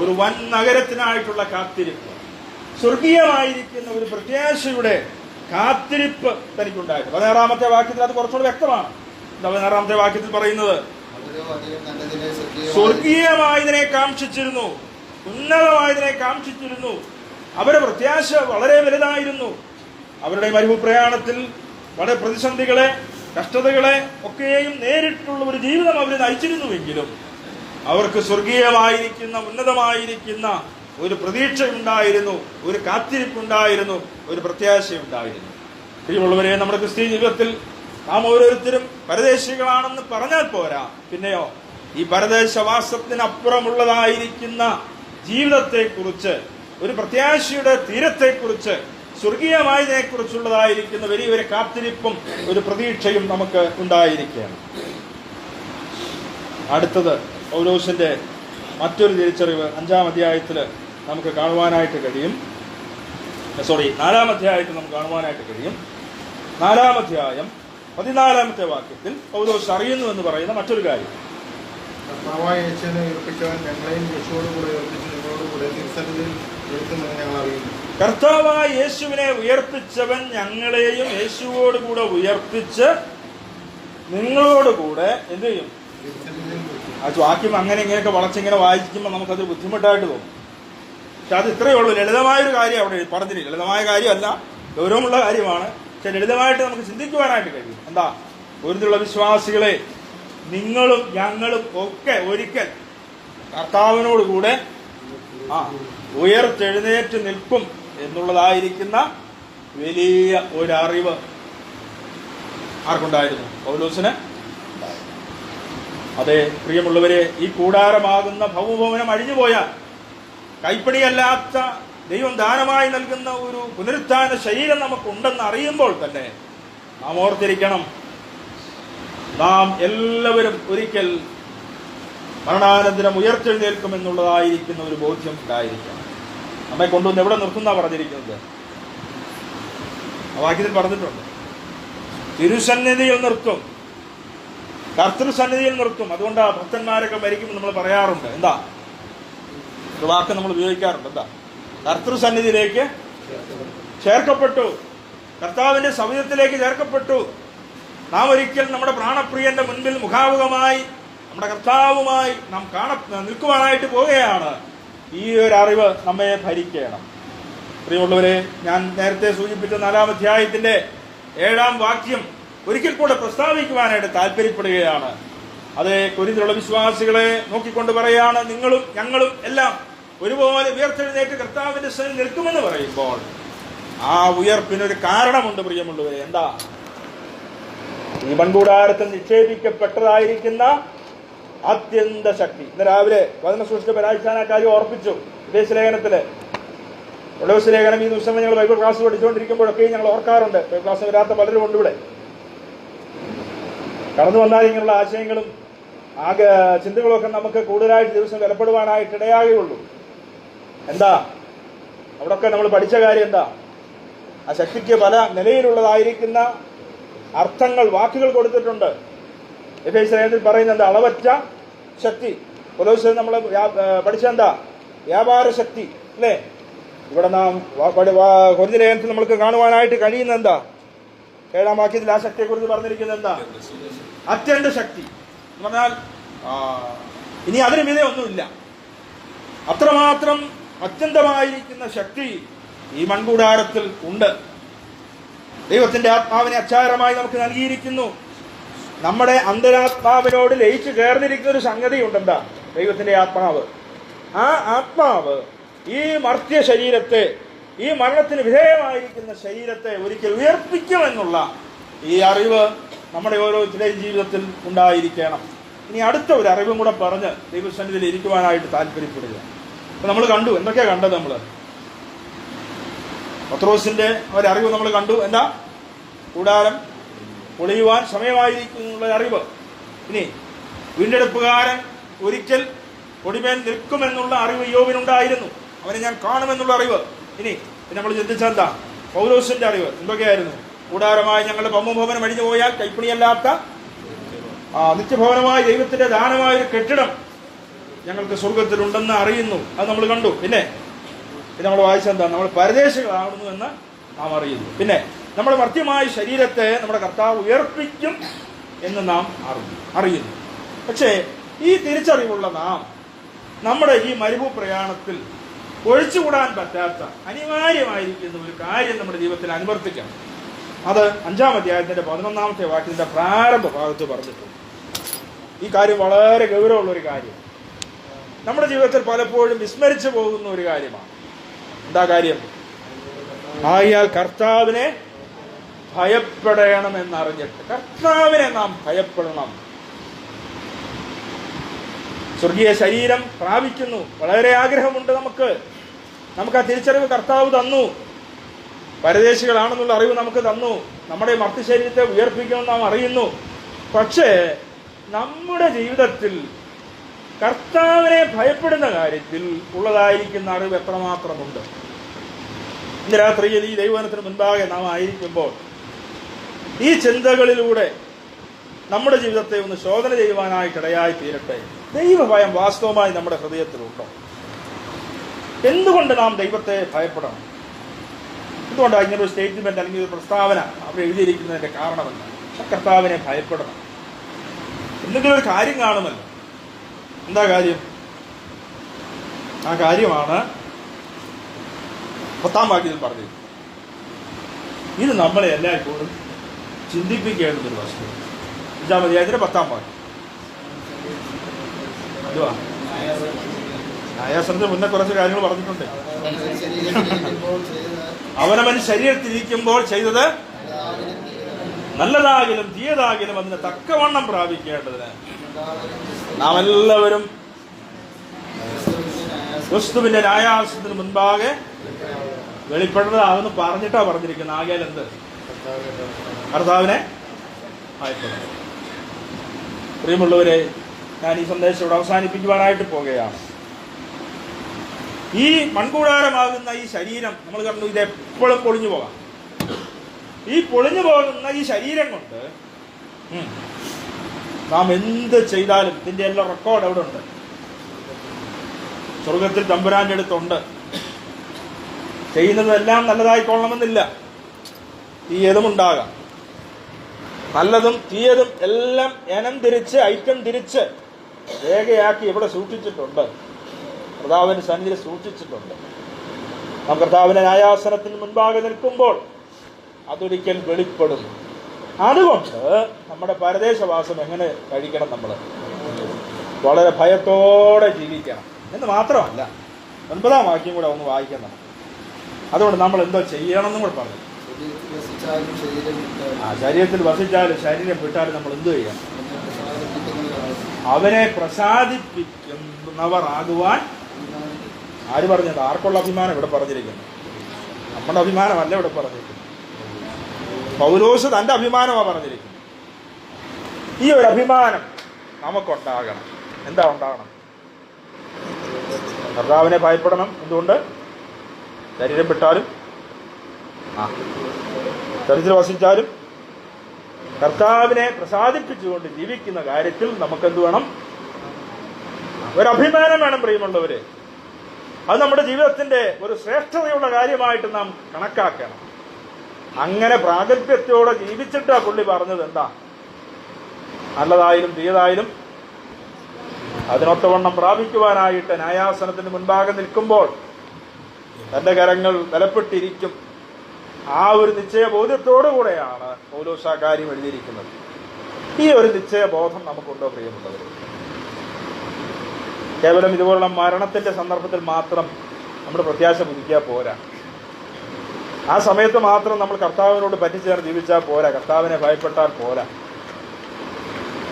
ഒരു വൻ നഗരത്തിനായിട്ടുള്ള കാത്തിരിപ്പ്, സ്വർഗീയമായിരിക്കുന്ന ഒരു പ്രത്യാശയുടെ കാത്തിരിപ്പ് തനിക്കുണ്ടായിരുന്നു. 16-ാമത്തെ വാക്യത്തിൽ അത് കുറച്ചുകൂടി വ്യക്തമാണ്. 16-ാമത്തെ വാക്യത്തിൽ പറയുന്നത് സ്വർഗീയമായതിനെ കാക്ഷിച്ചിരുന്നു, ഉന്നതമായതിനെ കാക്ഷിച്ചിരുന്നു. അവരുടെ പ്രത്യാശ വളരെ വലുതായിരുന്നു. അവരുടെ മരുഭൂപ്രയാണത്തിൽ വളരെ പ്രതിസന്ധികളെ കഷ്ടതകളെ ഒക്കെയും നേരിട്ടുള്ള ഒരു ജീവിതം അവർ നയിച്ചിരുന്നുവെങ്കിലും അവർക്ക് സ്വർഗീയമായിരിക്കുന്ന ഉന്നതമായിരിക്കുന്ന ഒരു പ്രതീക്ഷയുണ്ടായിരുന്നു, ഒരു കാത്തിരിപ്പുണ്ടായിരുന്നു, ഒരു പ്രത്യാശയുണ്ടായിരുന്നു. പ്രിയമുള്ളവരെ, നമ്മുടെ ക്രിസ്തീയ ജീവിതത്തിൽ നാം ഓരോരുത്തരും പരദേശികളാണെന്ന് പറഞ്ഞാൽ പോരാ, പിന്നെയോ ഈ പരദേശവാസത്തിനപ്പുറമുള്ളതായിരിക്കുന്ന ജീവിതത്തെക്കുറിച്ച്, ഒരു പ്രത്യാശയുടെ തീരത്തെക്കുറിച്ച്, സ്വർഗീയമായതിനെക്കുറിച്ചുള്ളതായിരിക്കുന്ന വലിയൊരു കാത്തിരിപ്പും ഒരു പ്രതീക്ഷയും നമുക്ക് ഉണ്ടായിരിക്കുകയാണ്. അടുത്തത് പൗലോസിന്റെ മറ്റൊരു തിരിച്ചറിവ് 5-ാം അധ്യായത്തിൽ നമുക്ക് കാണുവാനായിട്ട് കഴിയും. 4-ാം അധ്യായത്തിൽ നമുക്ക് കാണുവാനായിട്ട് കഴിയും. 4-ാം അധ്യായം 14-ാമത്തെ വാക്യത്തിൽ പൗലോസ് അറിയുന്നു എന്ന് പറയുന്ന മറ്റൊരു കാര്യം. കർത്താവായ യേശുവിനെ ഉയർപ്പിച്ചവൻ ഞങ്ങളെയും യേശുവോടുകൂടെ ഉയർപ്പിച്ച് നിങ്ങളോടുകൂടെ തിരുസന്നിധിയിൽ ഉയർത്തുമെന്ന് ഞങ്ങൾ അറിയുന്നു. കർത്താവായ യേശുവിനെ ഉയർപ്പിച്ചവൻ ഞങ്ങളെയും യേശുവോടുകൂടെ ഉയർപ്പിച്ച് നിങ്ങളോടുകൂടെ എന്ത് ചെയ്യും? ആ വാക്യം അങ്ങനെ ഇങ്ങനെയൊക്കെ വളച്ചിങ്ങനെ വായിക്കുമ്പോൾ നമുക്കത് ബുദ്ധിമുട്ടായിട്ട് തോന്നും. പക്ഷെ അത് ഇത്രയേ ഉള്ളൂ. ലളിതമായൊരു കാര്യം അവിടെ പറഞ്ഞില്ല. ലളിതമായ കാര്യമല്ല, ഗൗരവമുള്ള കാര്യമാണ്. പക്ഷെ ലളിതമായിട്ട് നമുക്ക് ചിന്തിക്കുവാനായിട്ട് കഴിയും. എന്താ? ഒരുതിലുള്ള വിശ്വാസികളെ, നിങ്ങളും ഞങ്ങളും ഒക്കെ ഒരിക്കൽ കർത്താവിനോടുകൂടെ ഉയർത്തെഴുന്നേറ്റ് നിൽക്കും എന്നുള്ളതായിരിക്കുന്ന വലിയ ഒരറിവ് ആർക്കുണ്ടായിരുന്നു? പൗലോസിന്. അതെ പ്രിയമുള്ളവരെ, ഈ കൂടാരമാകുന്ന ഭൗമഭവനം അഴിഞ്ഞുപോയാൽ, കൈപ്പണിയല്ലാത്ത ദൈവം ദാനമായി നൽകുന്ന ഒരു പുനരുത്ഥാന ശരീരം നമുക്കുണ്ടെന്ന് അറിയുമ്പോൾ തന്നെ നാം ഓർത്തിരിക്കണം, നാം എല്ലാവരും ഒരിക്കൽ മരണാനന്തരം ഉയർത്തെഴുന്നേൽക്കുമെന്നുള്ളതായിരിക്കുന്ന ഒരു ബോധ്യം ഉണ്ടായിരിക്കണം. നമ്മെ കൊണ്ടുവന്ന് എവിടെ നിർത്തുന്ന പറഞ്ഞിരിക്കുന്നത്? ആ വാക്യത്തിൽ പറഞ്ഞിട്ടുണ്ട്, തിരുസന്നിധിയിൽ നിർത്തും, കർത്തൃസന്നിധിയിൽ നിർത്തും. അതുകൊണ്ട് ഭക്തന്മാരൊക്കെ മരിക്കുമ്പോൾ നമ്മൾ പറയാറുണ്ട്, എന്താ ഒരു വാക്ക് നമ്മൾ ഉപയോഗിക്കാറുണ്ട്, എന്താ? കർത്തൃസന്നിധിയിലേക്ക് ചേർക്കപ്പെട്ടു, കർത്താവിന്റെ സവിധത്തിലേക്ക് ചേർക്കപ്പെട്ടു. നാം ഒരിക്കൽ നമ്മുടെ പ്രാണപ്രിയന്റെ മുൻപിൽ മുഖാമുഖമായി നമ്മുടെ കർത്താവുമായി നാം നിൽക്കുവാനായിട്ട് പോവുകയാണ്. ഈ ഒരു അറിവ് നമ്മെ ഭരിക്കണം. പ്രിയമുള്ളവരെ, ഞാൻ നേരത്തെ സൂചിപ്പിച്ച 4-ാം അധ്യായത്തിന്റെ 7-ാം വാക്യം ഒരിക്കൽ കൂടെ പ്രസ്താവിക്കുവാനായിട്ട് താല്പര്യപ്പെടുകയാണ്. അത് കൊരിന്ത്യയിലുള്ള വിശ്വാസികളെ നോക്കിക്കൊണ്ട് പറയാണ്, നിങ്ങളും ഞങ്ങളും എല്ലാം ഒരുപോലെ ഉയർത്തെഴുന്നേറ്റ് കർത്താവിന്റെ സന്നിധിയിൽ നിൽക്കുമെന്ന് പറയുമ്പോൾ ആ ഉയർപ്പിനൊരു കാരണമുണ്ട്. പ്രിയമുള്ളവരെ, എന്താ? ഈ മൺകൂടാരത്തിൽ നിക്ഷേപിക്കപ്പെട്ടതായിരിക്കുന്ന അത്യന്ത ശക്തി. ഇന്ന് രാവിലെ വചനസൂക്ഷിച്ച പരാഴ്ചാന കാര്യം ഓർപ്പിച്ചു. ലേഖനത്തില് ലേഖനം ഈ ദിവസം ഞങ്ങൾ ബൈബിൾ ക്ലാസ് പഠിച്ചുകൊണ്ടിരിക്കുമ്പോഴൊക്കെ ഞങ്ങൾ ഓർക്കാറുണ്ട്. ബൈബിൾ ക്ലാസ് വരാത്ത പലരും ഉണ്ട് ഇവിടെ. കടന്നു വന്നാൽ ഇങ്ങനെയുള്ള ആശയങ്ങളും ചിന്തകളൊക്കെ നമുക്ക് കൂടുതലായിട്ട് ദിവസം വിലപ്പെടുവാനായിട്ട് ഇടയാകുകയുള്ളൂ. എന്താ അവിടൊക്കെ നമ്മൾ പഠിച്ച കാര്യം? എന്താ? ആ ശക്തിക്ക് പല നിലയിലുള്ളതായിരിക്കുന്ന അർത്ഥങ്ങൾ, വാക്കുകൾ കൊടുത്തിട്ടുണ്ട്. എഫേസ്യർ പറയുന്നത് എന്താ? അളവറ്റ ശക്തി. പൗലോസ് നമ്മൾ പഠിച്ചെന്താ? വ്യാപാര ശക്തി, അല്ലേ? ഇവിടെ നാം കൊരിന്ത്യ ലേഖനത്തിൽ നമുക്ക് കാണുവാനായിട്ട് കഴിയുന്ന എന്താ? 7-ാം വാക്യത്തിൽ ആ ശക്തിയെക്കുറിച്ച് പറഞ്ഞിരിക്കുന്നത് എന്താ? അത്യന്ത ശക്തി എന്ന് പറഞ്ഞാൽ ഇനി അതിന് മീതെ ഒന്നുമില്ല. അത്രമാത്രം അത്യന്തമായിരിക്കുന്ന ശക്തി ഈ മൺകൂടാരത്തിൽ ഉണ്ട്. ദൈവത്തിന്റെ ആത്മാവിനെ അച്ചാരമായി നമുക്ക് നൽകിയിരിക്കുന്നു. നമ്മുടെ അന്തരാത്മാവിനോട് ലയിച്ചു ചേർന്നിരിക്കുന്ന ഒരു സംഗതി ഉണ്ടെന്താ? ദൈവത്തിന്റെ ആത്മാവ്. ആ ആത്മാവ് ഈ മർത്യ ശരീരത്തെ, ഈ മരണത്തിന് വിധേയമായിരിക്കുന്ന ശരീരത്തെ ഒരിക്കൽ ഉയർപ്പിക്കുമെന്നുള്ള ഈ അറിവ് നമ്മുടെ ഓരോരുത്തരുടെയും ജീവിതത്തിൽ ഉണ്ടായിരിക്കണം. ഇനി അടുത്ത ഒരു അറിവും കൂടെ പറഞ്ഞ് ദൈവസന്നിധിയിൽ ഇരിക്കുവാനായിട്ട് താല്പര്യപ്പെടുക. അപ്പൊ നമ്മൾ കണ്ടു, എന്തൊക്കെയാ കണ്ടത്? നമ്മൾ പത്രോസിന്റെ ഒരറിവ് നമ്മൾ കണ്ടു. എന്താ? കൂടാരം പൊളിയുവാൻ സമയമായിരിക്കുന്നുള്ള അറിവ്. ഇനി വീണ്ടെടുപ്പുകാരൻ ഒരിക്കൽ കൊടിമേൽ നിൽക്കുമെന്നുള്ള അറിവ് യോബിനുണ്ടായിരുന്നു. അവനെ ഞാൻ കാണുമെന്നുള്ള അറിവ്. ഇനി നമ്മൾ ചിന്തിച്ചെന്താ? പൗലോസിന്റെ അറിവ് എന്തൊക്കെയായിരുന്നു? കൂടാരമായി ഞങ്ങളുടെ ഭൗമഭവനം അഴിഞ്ഞു പോയാൽ കൈപ്പണിയല്ലാത്ത നിത്യഭവനമായ ദൈവത്തിന്റെ ദാനമായ ഒരു കെട്ടിടം ഞങ്ങൾക്ക് സ്വർഗത്തിലുണ്ടെന്ന് അറിയുന്നു. അത് നമ്മൾ കണ്ടു. പിന്നെ നമ്മൾ വായിച്ചെന്താ? നമ്മൾ പരദേശികളാകുന്നു എന്ന് നാം അറിയുന്നു. പിന്നെ നമ്മുടെ മർത്യമായ ശരീരത്തെ നമ്മുടെ കർത്താവ് ഉയർപ്പിക്കും എന്ന് നാം അറിയുന്നു. പക്ഷേ ഈ തിരിച്ചറിവുള്ള നാം നമ്മുടെ ഈ മരുഭൂ പ്രയാണത്തിൽ ഒഴിച്ചുകൂടാൻ പറ്റാത്ത അനിവാര്യമായിരിക്കുന്ന ഒരു കാര്യം നമ്മുടെ ജീവിതത്തിൽ അനുവർത്തിക്കണം. അത് 5-ാം അധ്യായത്തിന്റെ 11-ാമത്തെ വാക്യത്തിന്റെ പ്രാരംഭ ഭാഗത്ത് പറഞ്ഞിട്ടുണ്ട്. ഈ കാര്യം വളരെ ഗൗരവമുള്ള ഒരു കാര്യം. നമ്മുടെ ജീവിതത്തിൽ പലപ്പോഴും വിസ്മരിച്ചു പോകുന്ന ഒരു കാര്യമാണ്. എന്താ കാര്യം? ആയാൽ കർത്താവിനെ ഭയപ്പെടണമെന്നറിഞ്ഞിട്ട് കർത്താവിനെ നാം ഭയപ്പെടണം. സ്വർഗീയ ശരീരം പ്രാപിക്കുന്നു, വളരെ ആഗ്രഹമുണ്ട് നമുക്ക്. ആ തിരിച്ചറിവ് കർത്താവ് തന്നു. പരദേശികളാണെന്നുള്ള അറിവ് നമുക്ക് തന്നു. നമ്മുടെ മർത്തി ശരീരത്തെ ഉയർപ്പിക്കുമെന്ന് നാം അറിയുന്നു. പക്ഷേ നമ്മുടെ ജീവിതത്തിൽ കർത്താവിനെ ഭയപ്പെടുന്ന കാര്യത്തിൽ ഉള്ളതായിരിക്കുന്ന അറിവ് എത്രമാത്രമുണ്ട്? ഇന്ന് രാത്രിയിൽ ഈ ദൈവവചനത്തിന് മുൻപാകെ നാം ആയിരിക്കുമ്പോൾ ഈ ചിന്തകളിലൂടെ നമ്മുടെ ജീവിതത്തെ ഒന്ന് ശോധന ചെയ്യുവാനായിട്ടിടയായി തീരട്ടെ. ദൈവഭയം വാസ്തവമായി നമ്മുടെ ഹൃദയത്തിലുണ്ടോ? എന്തുകൊണ്ട് നാം ദൈവത്തെ ഭയപ്പെടണം? എന്തുകൊണ്ടാണ് ഇങ്ങനെ ഒരു സ്റ്റേറ്റ്മെന്റ് അല്ലെങ്കിൽ ഒരു പ്രസ്താവന അവിടെ എഴുതിയിരിക്കുന്നതിന്റെ കാരണമെന്ന്? കർത്താവിനെ ഭയപ്പെടണം. എന്തെങ്കിലും ഒരു കാര്യം കാണുമല്ലോ. എന്താ കാര്യം? ആ കാര്യമാണ് 10-ാം വാക്യത്തിൽ പറഞ്ഞത്. ഇത് നമ്മളെ എല്ലായ്പ്പോഴും ചിന്തിപ്പിക്കേണ്ടതൊരു വസ്തു. 5-ാം അധ്യായത്തിന്റെ 10-ാം വാക്യം. എന്തുവാ? ന്യായാസനത്തിന് മുന്നേ കുറച്ച് കാര്യങ്ങൾ പറഞ്ഞിട്ടുണ്ട്. അവനവൻ ശരീരത്തിരിക്കുമ്പോൾ ചെയ്തത് നല്ലതാകിലും തീയതാകിലും അതിന് തക്കവണ്ണം പ്രാപിക്കേണ്ടതിന് നാം എല്ലാവരും ക്രിസ്തുവിന്റെ ന്യായാസനത്തിന് മുൻപാകെ വെളിപ്പെടുന്നതാണെന്ന് പറഞ്ഞിട്ടാ പറഞ്ഞിരിക്കുന്നത്. ആകയാൽ എന്ത്? കർത്താവിനെ ഭയപ്പെടുന്നു. പ്രിയമുള്ളവരെ, ഞാൻ ഈ സന്ദേശം ഇവിടെ അവസാനിപ്പിക്കുവാനായിട്ട് പോകുകയാണ്. ഈ മൺകൂടാരമാകുന്ന ഈ ശരീരം നമ്മൾ കണ്ടു, ഇത് എപ്പോഴും പൊളിഞ്ഞു പോകാം. ഈ പൊളിഞ്ഞു പോകുന്ന ഈ ശരീരം കൊണ്ട് നാം എന്ത് ചെയ്താലും ഇതിന്റെ എല്ലാം റെക്കോർഡ് അവിടെ ഉണ്ട്. സ്വർഗത്തിൽ തമ്പുരാന്റെ അടുത്തുണ്ട്. ചെയ്യുന്നതെല്ലാം നല്ലതായിക്കൊള്ളണമെന്നില്ല. തീയതും ഉണ്ടാകാം. നല്ലതും തീയതും എല്ലാം ഇനം തിരിച്ച് ഐറ്റം തിരിച്ച് രേഖയാക്കി ഇവിടെ സൂക്ഷിച്ചിട്ടുണ്ട്. കർത്താവിന്റെ സന്നിധിയിൽ സൂക്ഷിച്ചിട്ടുണ്ട്. നാം കർത്താവിന്റെ ന്യായാസനത്തിന് മുൻപാകെ നിൽക്കുമ്പോൾ അതൊരിക്കൽ വെളിപ്പെടും. അതുകൊണ്ട് നമ്മുടെ പരദേശവാസം എങ്ങനെ കഴിക്കണം? നമ്മൾ വളരെ ഭയത്തോടെ ജീവിക്കണം എന്ന് മാത്രമല്ല, 9-ാം വാക്യം കൂടെ ഒന്ന് വായിക്കണം. അതുകൊണ്ട് നമ്മൾ എന്തോ ചെയ്യണം എന്നും കൂടെ പറഞ്ഞു. ശരീരത്തിൽ വസിച്ചാലും ശരീരം വിട്ടാലും നമ്മൾ എന്തു ചെയ്യണം? അവനെ പ്രസാദിപ്പിക്കുന്നവർ ആകുവാൻ. ആര് പറഞ്ഞത്? ആർക്കുള്ള അഭിമാനം ഇവിടെ പറഞ്ഞിരിക്കുന്നു? നമ്മുടെ അഭിമാനമല്ല ഇവിടെ പറഞ്ഞിരിക്കുന്നു. പൗലോസ് തന്റെ അഭിമാനമാണ് പറഞ്ഞിരിക്കുന്നത്. ഈ ഒരു അഭിമാനം നമുക്കുണ്ടാകണം. എന്താ ഉണ്ടാകണം? കർത്താവിനെ ഭയപ്പെടണം. എന്തുകൊണ്ട്? ശരീരം വിട്ടാലും ശരീരത്തിൽ വസിച്ചാലും കർത്താവിനെ പ്രസാദിപ്പിച്ചുകൊണ്ട് ജീവിക്കുന്ന കാര്യത്തിൽ നമുക്കെന്ത് വേണം? ഒരഭിമാനം വേണം. പ്രിയമുള്ളവരെ, അത് നമ്മുടെ ജീവിതത്തിന്റെ ഒരു ശ്രേഷ്ഠതയുള്ള കാര്യമായിട്ട് നാം കണക്കാക്കണം. അങ്ങനെ പ്രാഗൽഭ്യത്തോടെ ജീവിച്ചിട്ടാ പുള്ളി പറഞ്ഞത് എന്താ? നല്ലതായാലും തീയതായാലും അതിനൊത്തവണ്ണം പ്രാപിക്കുവാനായിട്ട് ന്യായാസനത്തിന് മുൻപാകെ നിൽക്കുമ്പോൾ തന്റെ കരങ്ങൾ ബലപ്പെട്ടിരിക്കും. ആ ഒരു നിശ്ചയബോധ്യത്തോടുകൂടെയാണ് പൗലോസ് ആ കാര്യം എഴുതിയിരിക്കുന്നത്. ഈ ഒരു നിശ്ചയബോധം നമുക്കുണ്ടോ പ്രിയമുള്ളവർ? കേവലം ഇതുപോലുള്ള മരണത്തിന്റെ സന്ദർഭത്തിൽ മാത്രം നമ്മുടെ പ്രത്യാശ പുതുക്കിയാൽ പോരാ. ആ സമയത്ത് മാത്രം നമ്മൾ കർത്താവിനോട് പറ്റിച്ചേർന്ന് ജീവിച്ചാൽ പോരാ. കർത്താവിനെ ഭയപ്പെട്ടാൽ പോരാ.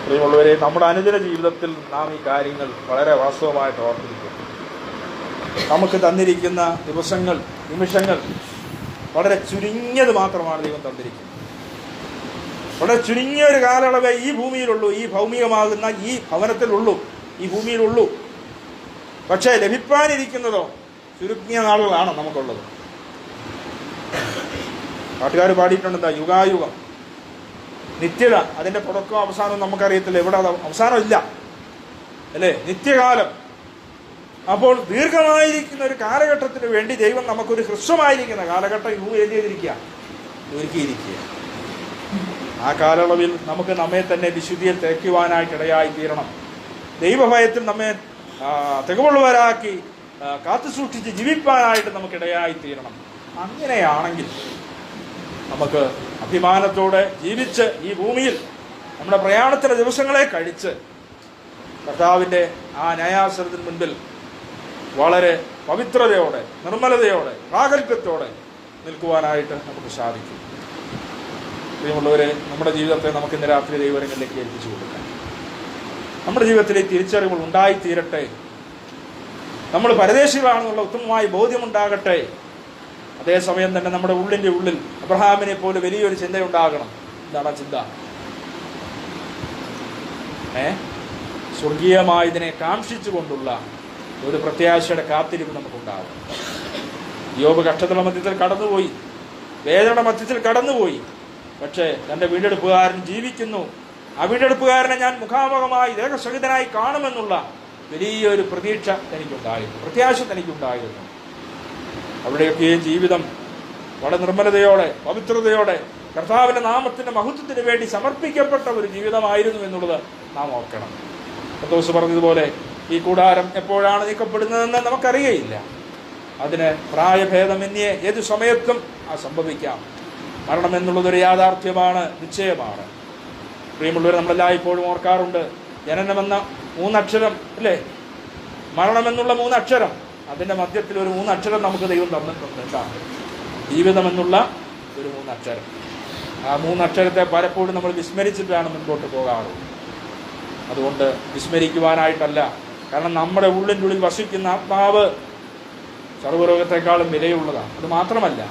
പ്രിയമുള്ളവരെ, നമ്മുടെ അനുദിന ജീവിതത്തിൽ നാം ഈ കാര്യങ്ങൾ വളരെ വാസ്തവമായിട്ട് ഓർത്തിരിക്കും. നമുക്ക് തന്നിരിക്കുന്ന നിമിഷങ്ങൾ വളരെ ചുരുങ്ങിയത് മാത്രമാണ് ദൈവം തന്നിരിക്കുന്നത്. വളരെ ചുരുങ്ങിയ ഒരു കാലയളവേ ഈ ഭൂമിയിലുള്ളൂ, ഈ ഭൗമികമാകുന്ന ഈ ഭവനത്തിലുള്ളൂ, ഈ ഭൂമിയിലുള്ളൂ. പക്ഷേ ലഭിക്കാനിരിക്കുന്നതോ ചുരുങ്ങിയ നാളുകളാണ് നമുക്കുള്ളത്. പാട്ടുകാർ പാടിയിട്ടുണ്ട്, എന്താ? യുഗായുഗം, നിത്യത. അതിന്റെ തുടക്കവും അവസാനവും നമുക്കറിയത്തില്ല. എവിടെ അവസാനം ഇല്ല, അല്ലേ? നിത്യകാലം. അപ്പോൾ ദീർഘമായിരിക്കുന്ന ഒരു കാലഘട്ടത്തിന് വേണ്ടി ദൈവം നമുക്കൊരു ഹ്രസ്വമായിരിക്കുന്ന കാലഘട്ടം ഒരുക്കിയിരിക്കുക. ആ കാലയളവിൽ നമുക്ക് നമ്മെ തന്നെ വിശുദ്ധിയിൽ തേക്കുവാനായിട്ടിടയായി തീരണം. ദൈവഭയത്തിൽ നമ്മെ തികവുള്ളവരാക്കി കാത്തു സൂക്ഷിച്ച് ജീവിപ്പാനായിട്ട് നമുക്കിടയായി തീരണം. അങ്ങനെയാണെങ്കിൽ നമുക്ക് അഭിമാനത്തോടെ ജീവിച്ച് ഈ ഭൂമിയിൽ നമ്മുടെ പ്രയാണത്തിലെ ദിവസങ്ങളെ കഴിച്ച് കർത്താവിൻ്റെ ആ ന്യായാസനത്തിന് മുൻപിൽ വളരെ പവിത്രതയോടെ, നിർമ്മലതയോടെ, പ്രാഗൽഭ്യത്തോടെ നിൽക്കുവാനായിട്ട് നമുക്ക് സാധിക്കും. പ്രിയമുള്ളവരെ, നമ്മുടെ ജീവിതത്തെ നമുക്ക് ഇന്ന് രാത്രി ദൈവങ്ങളിലേക്ക് ഏൽപ്പിച്ചു കൊടുക്കാം. നമ്മുടെ ജീവിതത്തിൽ ഈ തിരിച്ചറിവുകൾ ഉണ്ടായിത്തീരട്ടെ. നമ്മൾ പരദേശികളാണെന്നുള്ള ഉത്തമമായ ബോധ്യമുണ്ടാകട്ടെ. അതേസമയം തന്നെ നമ്മുടെ ഉള്ളിൻ്റെ ഉള്ളിൽ അബ്രഹാമിനെ പോലെ വലിയൊരു ചിന്തയുണ്ടാകണം. എന്താണ് ആ ചിന്ത? സ്വർഗീയമായതിനെ കാക്ഷിച്ചുകൊണ്ടുള്ള ഒരു പ്രത്യാശയുടെ കാത്തിരിപ്പ് നമുക്കുണ്ടാകും. യോബ് കഷ്ടതയുടെ മധ്യത്തിൽ കടന്നുപോയി, വേദനയുടെ മധ്യത്തിൽ കടന്നുപോയി. പക്ഷേ തൻ്റെ വീണ്ടെടുപ്പുകാരൻ ജീവിക്കുന്നു. ആ വീണ്ടെടുപ്പുകാരനെ ഞാൻ മുഖാമുഖമായി ദേഹസഹിതനായി കാണുമെന്നുള്ള വലിയൊരു പ്രതീക്ഷ തനിക്കുണ്ടായിരുന്നു, പ്രത്യാശ തനിക്കുണ്ടായിരുന്നു. അവിടെയൊക്കെ ജീവിതം വളരെ നിർമ്മലതയോടെ, പവിത്രതയോടെ കർത്താവിൻ്റെ നാമത്തിൻ്റെ മഹത്വത്തിന് വേണ്ടി സമർപ്പിക്കപ്പെട്ട ഒരു ജീവിതമായിരുന്നു എന്നുള്ളത് നാം ഓർക്കണം. പത്രോസ് പറഞ്ഞതുപോലെ ഈ കൂടാരം എപ്പോഴാണ് നീക്കപ്പെടുന്നതെന്ന് നമുക്കറിയയില്ല. അതിന് പ്രായഭേദമന്യേ ഏതു സമയത്തും സംഭവിക്കാം. മരണം എന്നുള്ളതൊരു യാഥാർത്ഥ്യമാണ്, നിശ്ചയമാണ്. പ്രിയമുള്ളവർ, നമ്മളെല്ലാം ഇപ്പോഴും ഓർക്കാറുണ്ട്, ജനനമെന്ന 3 അക്ഷരം അല്ലേ, മരണമെന്നുള്ള 3 അക്ഷരം, അതിൻ്റെ മധ്യത്തിൽ ഒരു 3 അക്ഷരം നമുക്ക് ദൈവം തന്നിട്ടുണ്ട്. എന്താണ്? ജീവിതമെന്നുള്ള ഒരു 3 അക്ഷരം. ആ 3 അക്ഷരത്തെ പലപ്പോഴും നമ്മൾ വിസ്മരിച്ചിട്ടാണ് മുൻപോട്ട് പോകാറുള്ളത്. അതുകൊണ്ട് വിസ്മരിക്കുവാനായിട്ടല്ല, കാരണം നമ്മുടെ ഉള്ളിൻ്റെ ഉള്ളിൽ വസിക്കുന്ന ആത്മാവ് സർവ്വലോകത്തെക്കാളും വിലയുള്ളതാണ്. അത് മാത്രമല്ല,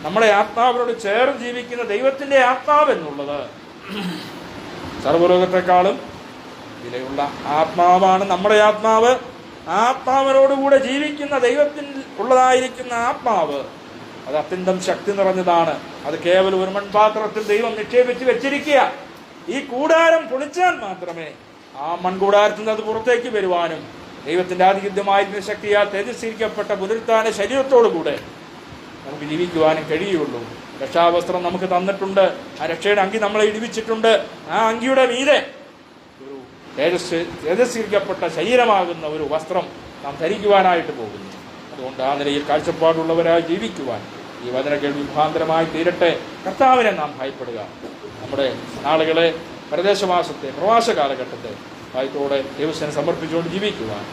നമ്മുടെ ആത്മാവിനോട് ചേർന്ന് ജീവിക്കുന്ന ദൈവത്തിൻ്റെ ആത്മാവ് എന്നുള്ളത് സർവ്വലോകത്തെക്കാളും വിലയുള്ള ആത്മാവാണ് നമ്മുടെ ആത്മാവ്. ആത്മാവിനോടുകൂടെ ജീവിക്കുന്ന ദൈവത്തിൽ ഉള്ളതായിരിക്കുന്ന ആത്മാവ് അത് അത്യന്തം ശക്തി നിറഞ്ഞതാണ്. അത് കേവലം ഒരു മൺപാത്രത്തിൽ ദൈവം നിക്ഷേപിച്ച് വെച്ചിരിക്കുക. ഈ കൂടാരം പൊളിച്ചാൽ മാത്രമേ ആ മൺകൂടാരത്തിൽ നിന്ന് അത് പുറത്തേക്ക് വരുവാനും ദൈവത്തിൻ്റെ ആധിക്യമായിരുന്ന ശക്തിയാൽ തേജസ്കരിക്കപ്പെട്ട പുനരുത്ഥാന ശരീരത്തോടുകൂടെ നമുക്ക് ജീവിക്കുവാനും കഴിയുള്ളൂ. രക്ഷാവസ്ത്രം നമുക്ക് തന്നിട്ടുണ്ട്. ആ രക്ഷയുടെ അങ്കി നമ്മളെ ഇടിവിച്ചിട്ടുണ്ട്. ആ അങ്കിയുടെ മീതെ ഒരു തേജസ്കരിക്കപ്പെട്ട ശരീരമാകുന്ന ഒരു വസ്ത്രം നാം ധരിക്കുവാനായിട്ട് പോകുന്നു. അതുകൊണ്ട് ആ നിലയിൽ കാഴ്ചപ്പാടുള്ളവരായി ജീവിക്കുവാൻ ഈ വചനങ്ങൾ മുഖാന്തരമായി തീരട്ടെ. കർത്താവിനെ നാം ഭയപ്പെടുക. നമ്മുടെ നാളുകളെ, പരദേശവാസത്തെ, പ്രവാസ കാലഘട്ടത്തെ ഭയത്തോടെ ദൈവത്തിന് സമർപ്പിച്ചുകൊണ്ട് ജീവിക്കുവാൻ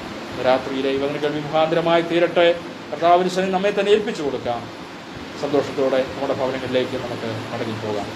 രാത്രിയിലെ ഈ വചനങ്ങൾ മുഖാന്തരമായി തീരട്ടെ. കർത്താവിന് നമ്മെ തന്നെ ഏൽപ്പിച്ചു കൊടുക്കാം. സന്തോഷത്തോടെ നമ്മുടെ ഭവനങ്ങളിലേക്ക് നമുക്ക് മടങ്ങിപ്പോകാം.